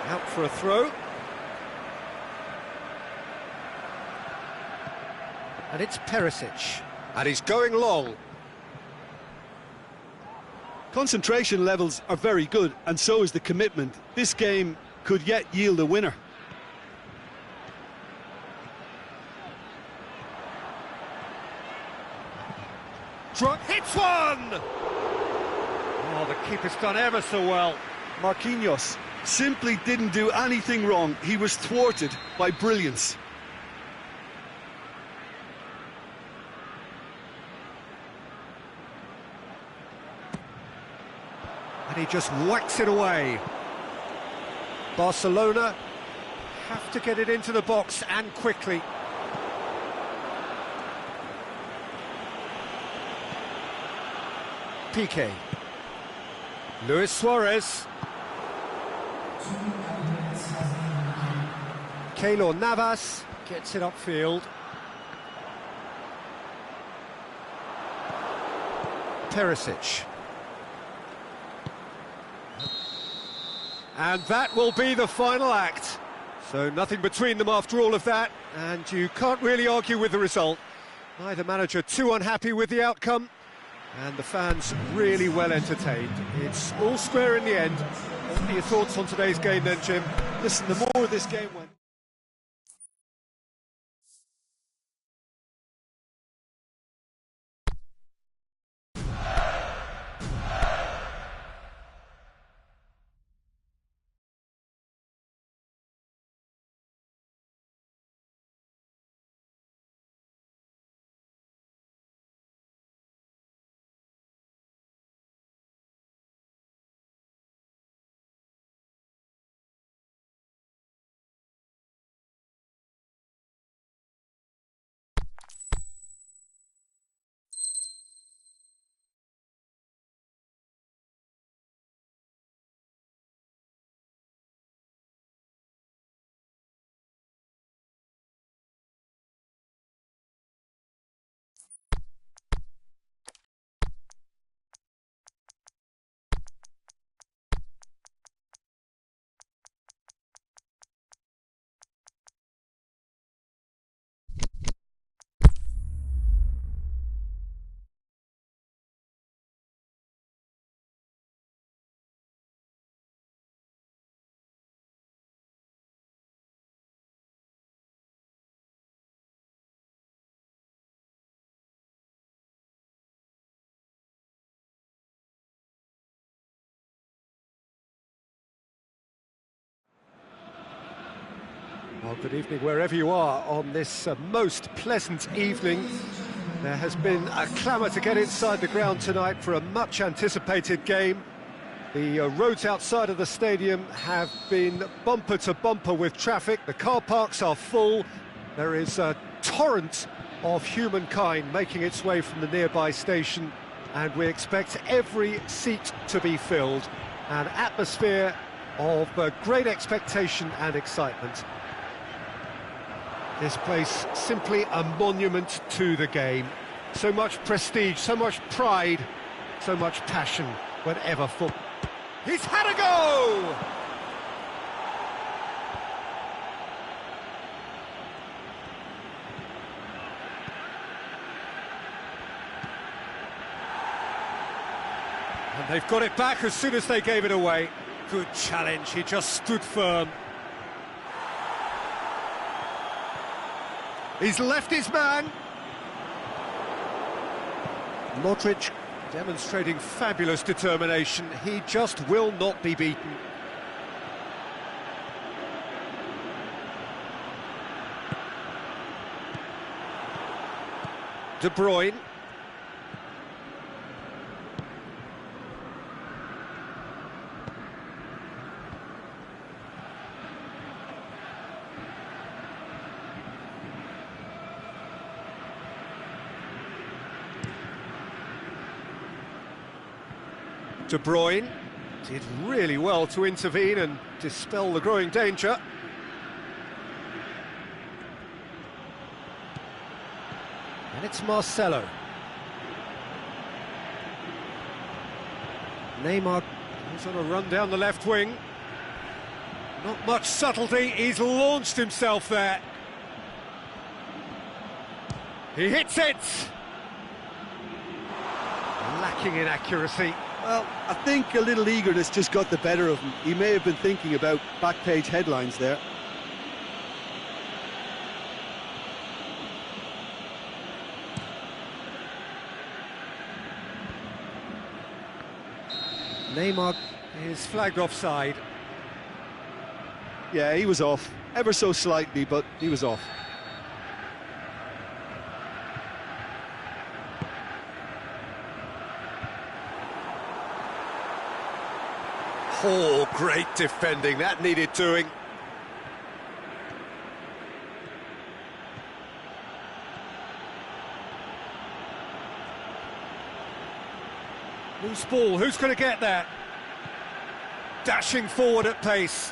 Out for a throw. And it's Perisic. And he's going long. Concentration levels are very good, and so is the commitment. This game could yet yield a winner. Hits one! Oh, the keeper's done ever so well. Marquinhos simply didn't do anything wrong. He was thwarted by brilliance. And he just whacks it away. Barcelona have to get it into the box, and quickly. Piqué. Luis Suarez. Keylor Navas gets it upfield. Perisic. And that will be the final act. So nothing between them after all of that, and you can't really argue with the result. Neither manager too unhappy with the outcome, and the fans really well entertained. It's all square in the end. What are your thoughts on today's game then, Jim? Listen, the more this game went... Well, good evening wherever you are on this most pleasant evening. There has been a clamour to get inside the ground tonight for a much anticipated game. The roads outside of the stadium have been bumper to bumper with traffic. The car parks are full. There is a torrent of humankind making its way from the nearby station, and we expect every seat to be filled. An atmosphere of great expectation and excitement. This place simply a monument to the game. So much prestige, so much pride, so much passion whenever football. He's had a go! And they've got it back as soon as they gave it away. Good challenge, he just stood firm. He's left his man. Modric demonstrating fabulous determination. He just will not be beaten. De Bruyne. De Bruyne did really well to intervene and dispel the growing danger. And it's Marcelo. Neymar goes on a run down the left wing. Not much subtlety, he's launched himself there. He hits it! Lacking in accuracy. Well, I think a little eagerness just got the better of him. He may have been thinking about back-page headlines there. Neymar is flagged offside. Yeah, he was off. Ever so slightly, but he was off. Oh, great defending, that needed doing. Loose ball, who's going to get that? Dashing forward at pace.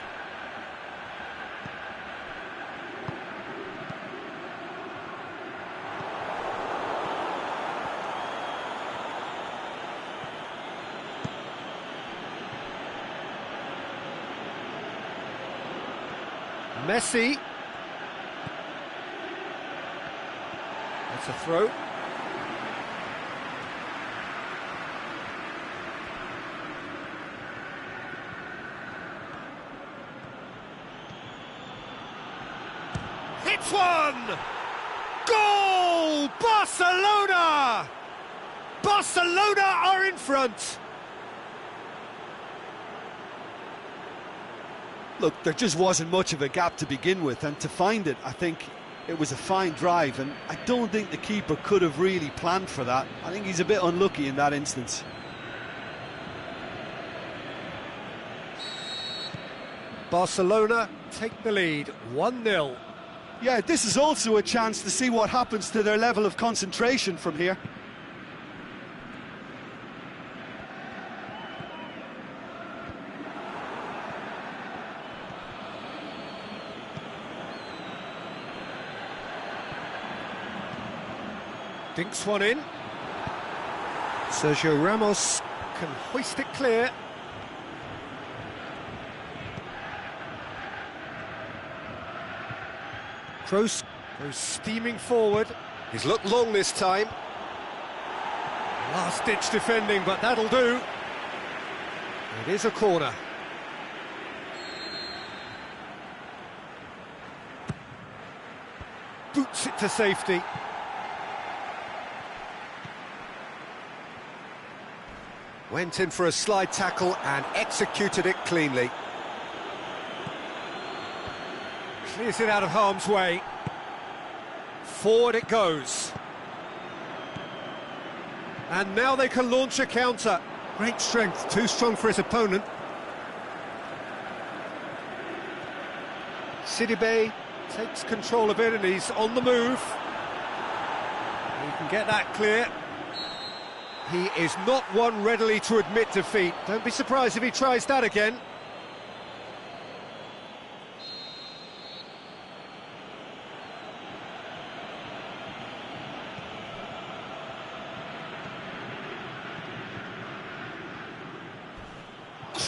Messi. That's a throw. Hits one! Goal! Barcelona! Barcelona are in front! Look, there just wasn't much of a gap to begin with, and to find it, I think it was a fine drive, and I don't think the keeper could have really planned for that. I think he's a bit unlucky in that instance. Barcelona take the lead, 1-0. Yeah, this is also a chance to see what happens to their level of concentration from here. Dinks one in. Sergio Ramos can hoist it clear. Kroos goes steaming forward. He's looked long this time. Last-ditch defending, but that'll do. It is a corner. Boots it to safety. Went in for a slide tackle and executed it cleanly. Clears it out of harm's way. Forward it goes. And now they can launch a counter. Great strength, too strong for his opponent. Sidibe takes control of it and he's on the move. He can get that clear. He is not one readily to admit defeat. Don't be surprised if he tries that again.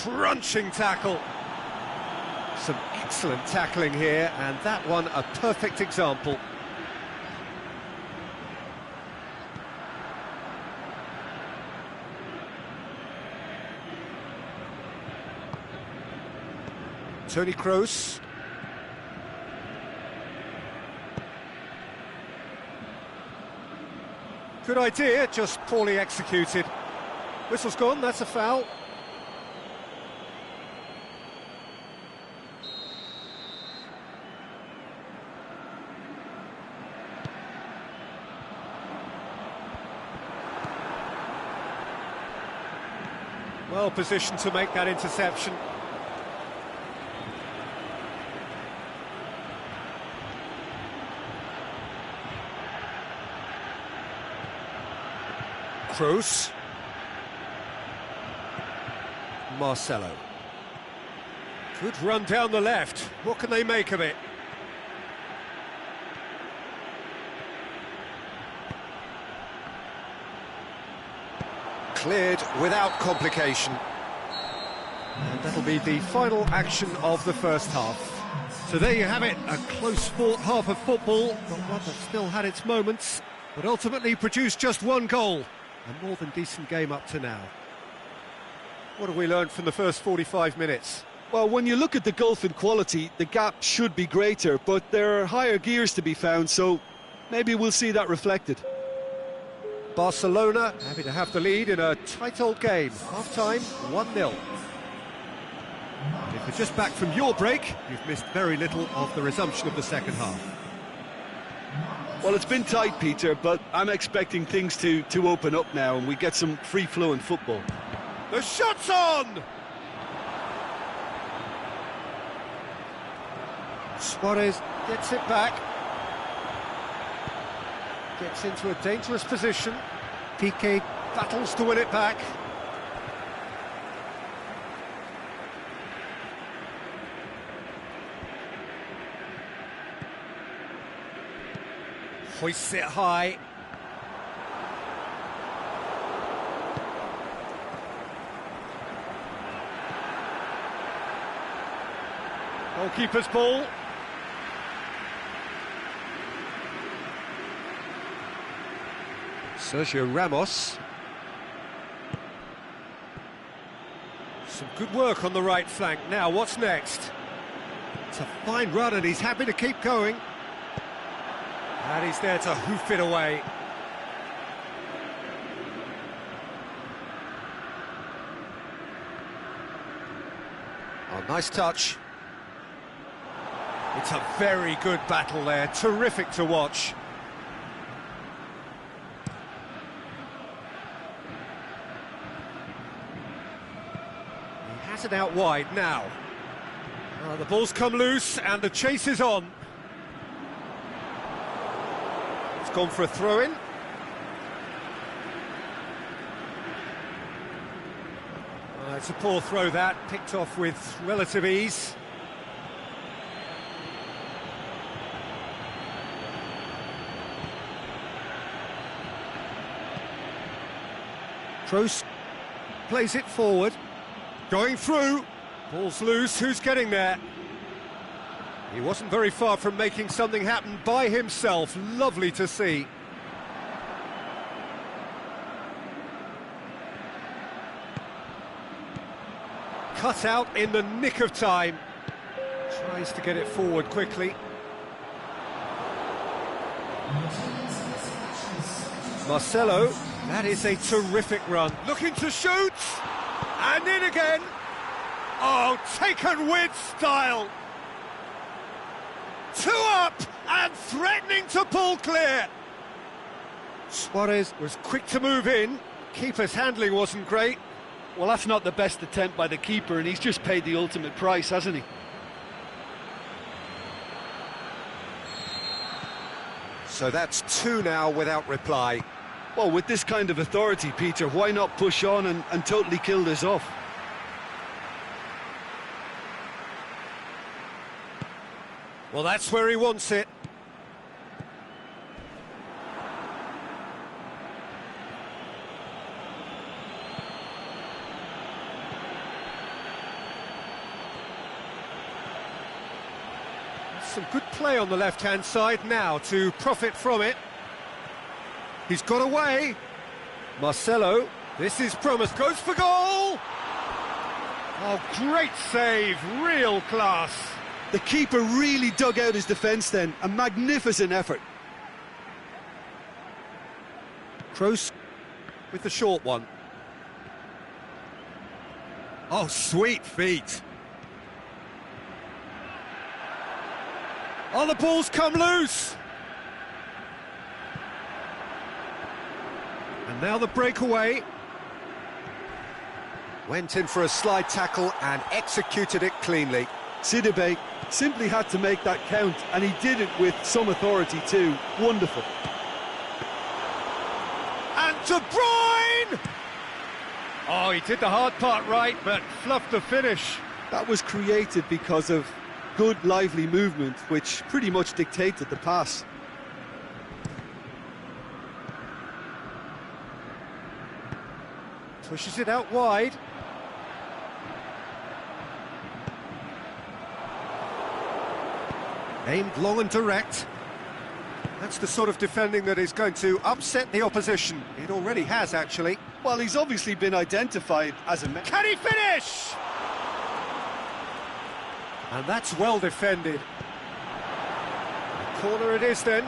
Crunching tackle. Some excellent tackling here, and that one a perfect example. Toni Kroos. Good idea, just poorly executed. Whistle's gone, that's a foul. Well positioned to make that interception. Kroos. Marcelo. Good run down the left. What can they make of it? Cleared without complication. And that'll be the final action of the first half. So there you have it, a close fought half of football, but one that still had its moments, but ultimately produced just one goal. A more than decent game up to now. What have we learned from the first 45 minutes? Well, when you look at the gulf in quality, the gap should be greater, but there are higher gears to be found, so maybe we'll see that reflected. Barcelona happy to have the lead in a tight old game. Half-time, 1-0. If you're just back from your break, you've missed very little of the resumption of the second half. Well, it's been tight, Peter, but I'm expecting things to open up now and we get some free-flowing football. The shot's on! Suarez gets it back. Gets into a dangerous position. Piqué battles to win it back. Hoists it high. Goalkeeper's ball. Sergio Ramos. Some good work on the right flank. Now, what's next? It's a fine run and he's happy to keep going. And he's there to hoof it away. Oh, nice touch. It's a very good battle there. Terrific to watch. He has it out wide now. The ball's come loose and the chase is on. It's gone for a throw-in. It's a poor throw that, picked off with relative ease. Kroos plays it forward, going through, ball's loose, who's getting there? He wasn't very far from making something happen by himself, lovely to see. Cut out in the nick of time, tries to get it forward quickly. Marcelo. That is a terrific run. Looking to shoot! And in again! Oh, taken with style! Two up and threatening to pull clear. Suarez was quick to move in. Keeper's handling wasn't great. Well, that's not the best attempt by the keeper, and he's just paid the ultimate price, hasn't he? So that's two now without reply. Well, with this kind of authority, Peter, why not push on and totally kill this off? Well, that's where he wants it. Some good play on the left-hand side now to profit from it. He's got away. Marcelo, this is promise, goes for goal! Oh, great save, real class. The keeper really dug out his defence then, a magnificent effort. Kroos with the short one. Oh, sweet feet. Oh, the ball's come loose. And now the breakaway. Went in for a slide tackle and executed it cleanly. Sidibe simply had to make that count, and he did it with some authority too. Wonderful. And De Bruyne! Oh, he did the hard part right, but fluffed the finish. That was created because of good, lively movement, which pretty much dictated the pass. Pushes it out wide. Aimed long and direct. That's the sort of defending that is going to upset the opposition. It already has, actually. Well, he's obviously been identified as a... Can he finish? And that's well defended. Corner it is then.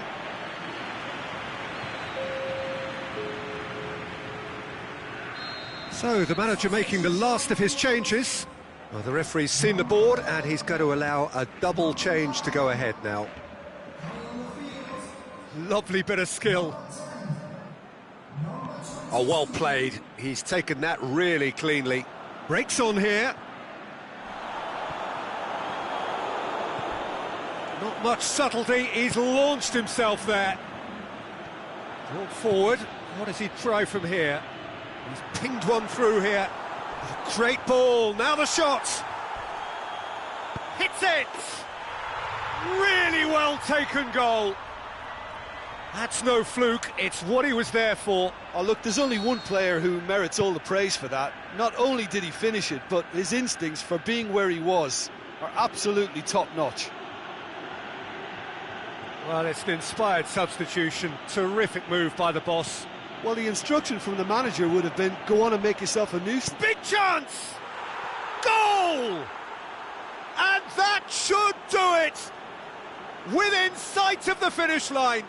So, the manager making the last of his changes. Well, the referee's seen the board and he's going to allow a double change to go ahead now. Lovely bit of skill. Oh, well played. He's taken that really cleanly. Breaks on here. Not much subtlety, he's launched himself there. Brought forward, what does he try from here? He's pinged one through here. Great ball, now the shot! Hits it! Really well taken goal. That's no fluke, it's what he was there for. Oh, look, there's only one player who merits all the praise for that. Not only did he finish it, but his instincts for being where he was are absolutely top-notch. Well, it's an inspired substitution. Terrific move by the boss. Well, the instruction from the manager would have been, go on and make yourself a nuisance. Big chance! Goal! And that should do it! Within sight of the finish line.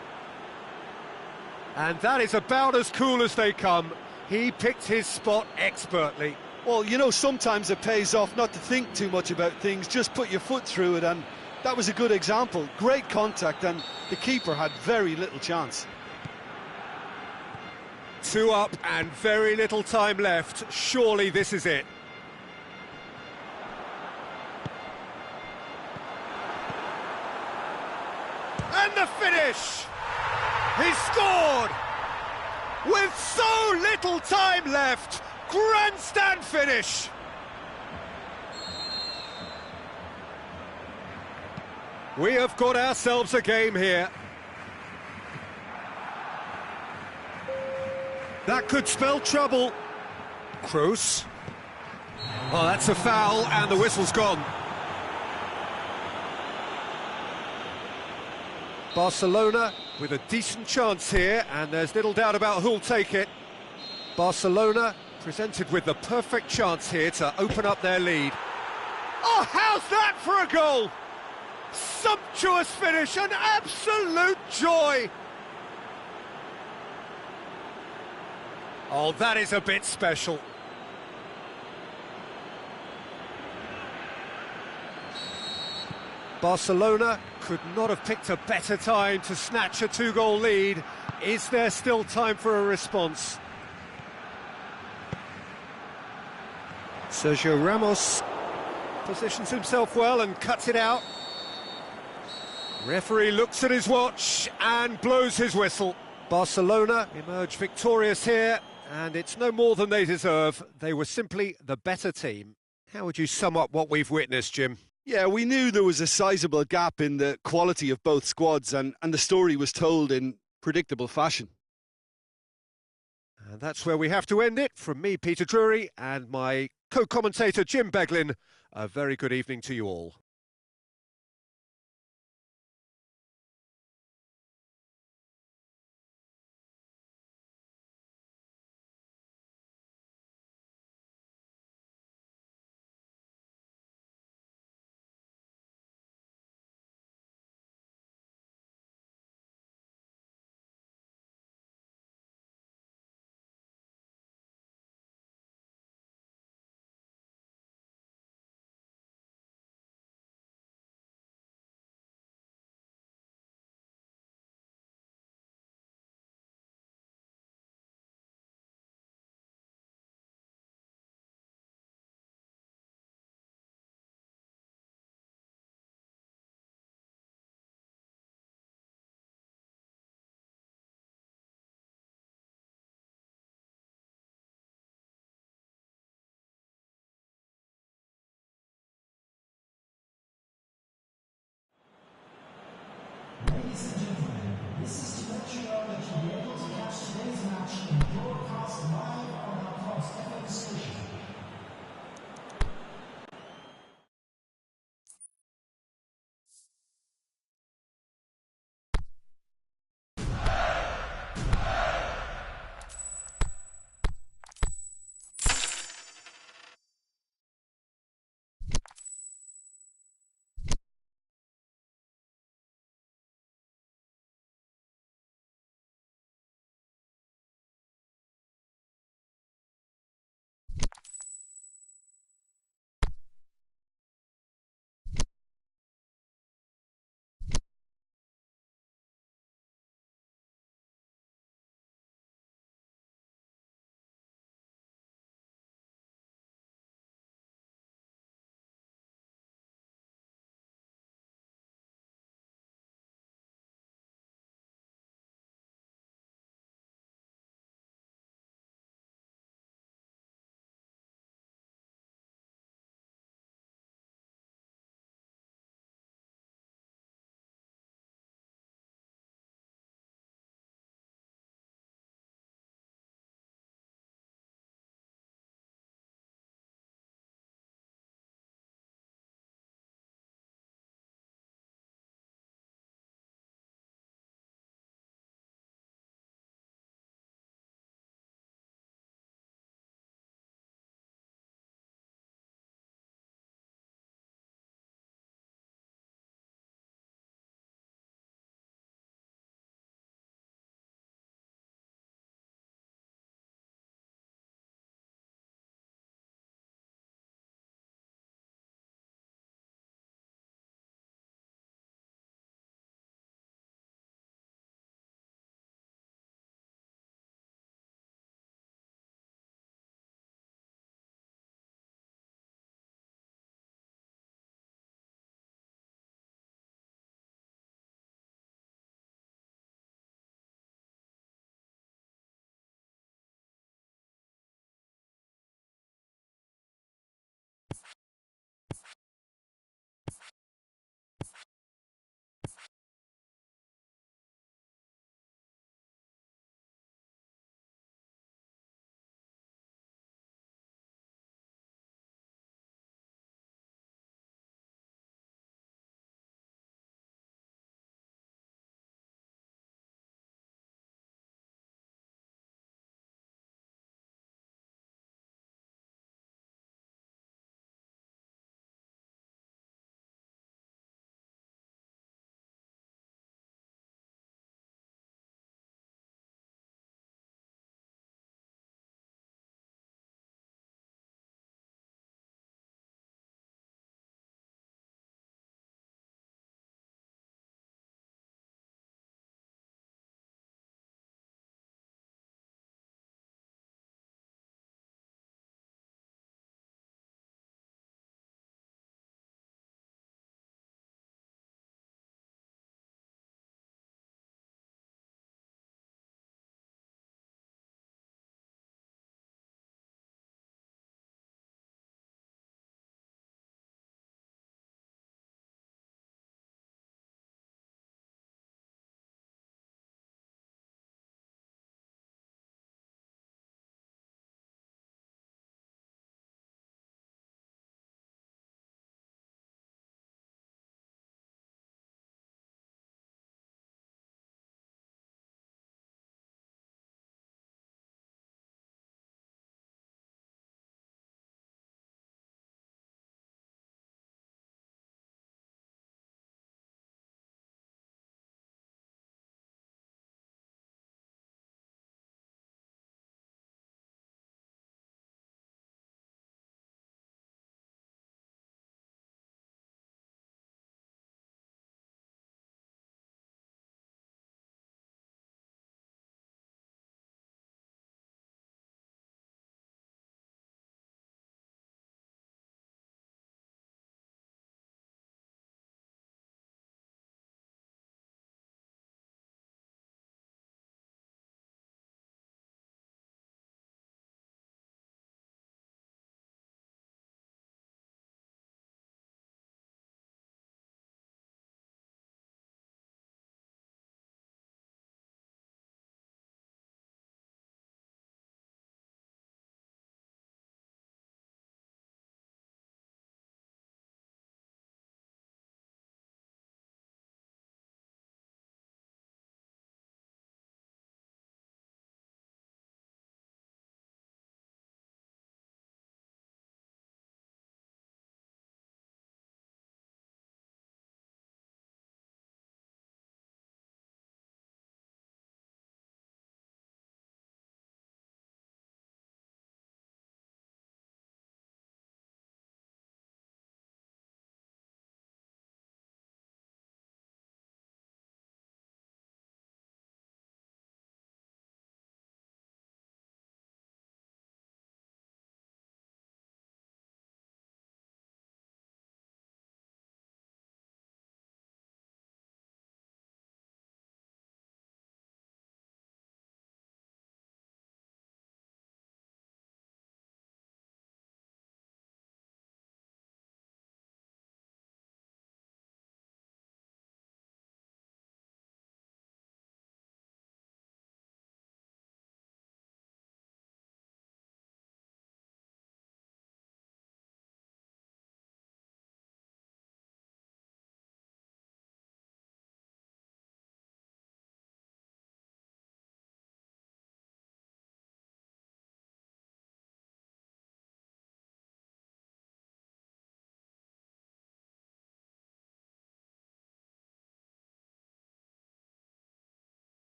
And that is about as cool as they come. He picked his spot expertly. Well, you know, sometimes it pays off not to think too much about things, just put your foot through it, and that was a good example. Great contact, and the keeper had very little chance. Two up and very little time left. Surely this is it. And the finish! He scored! With so little time left! Grandstand finish! We have got ourselves a game here. That could spell trouble. Kroos. Oh, that's a foul, and the whistle's gone. Barcelona with a decent chance here, and there's little doubt about who'll take it. Barcelona presented with the perfect chance here to open up their lead. Oh, how's that for a goal? Sumptuous finish, an absolute joy. Oh, that is a bit special. Barcelona could not have picked a better time to snatch a two-goal lead. Is there still time for a response? Sergio Ramos positions himself well and cuts it out. Referee looks at his watch and blows his whistle. Barcelona emerge victorious here, and it's no more than they deserve. They were simply the better team. How would you sum up what we've witnessed, Jim? Yeah, we knew there was a sizable gap in the quality of both squads, and the story was told in predictable fashion. And that's where we have to end it. From me, Peter Drury, and my co-commentator, Jim Beglin, a very good evening to you all. Ladies and gentlemen, this is to let you know that you'll be able to catch today's match in your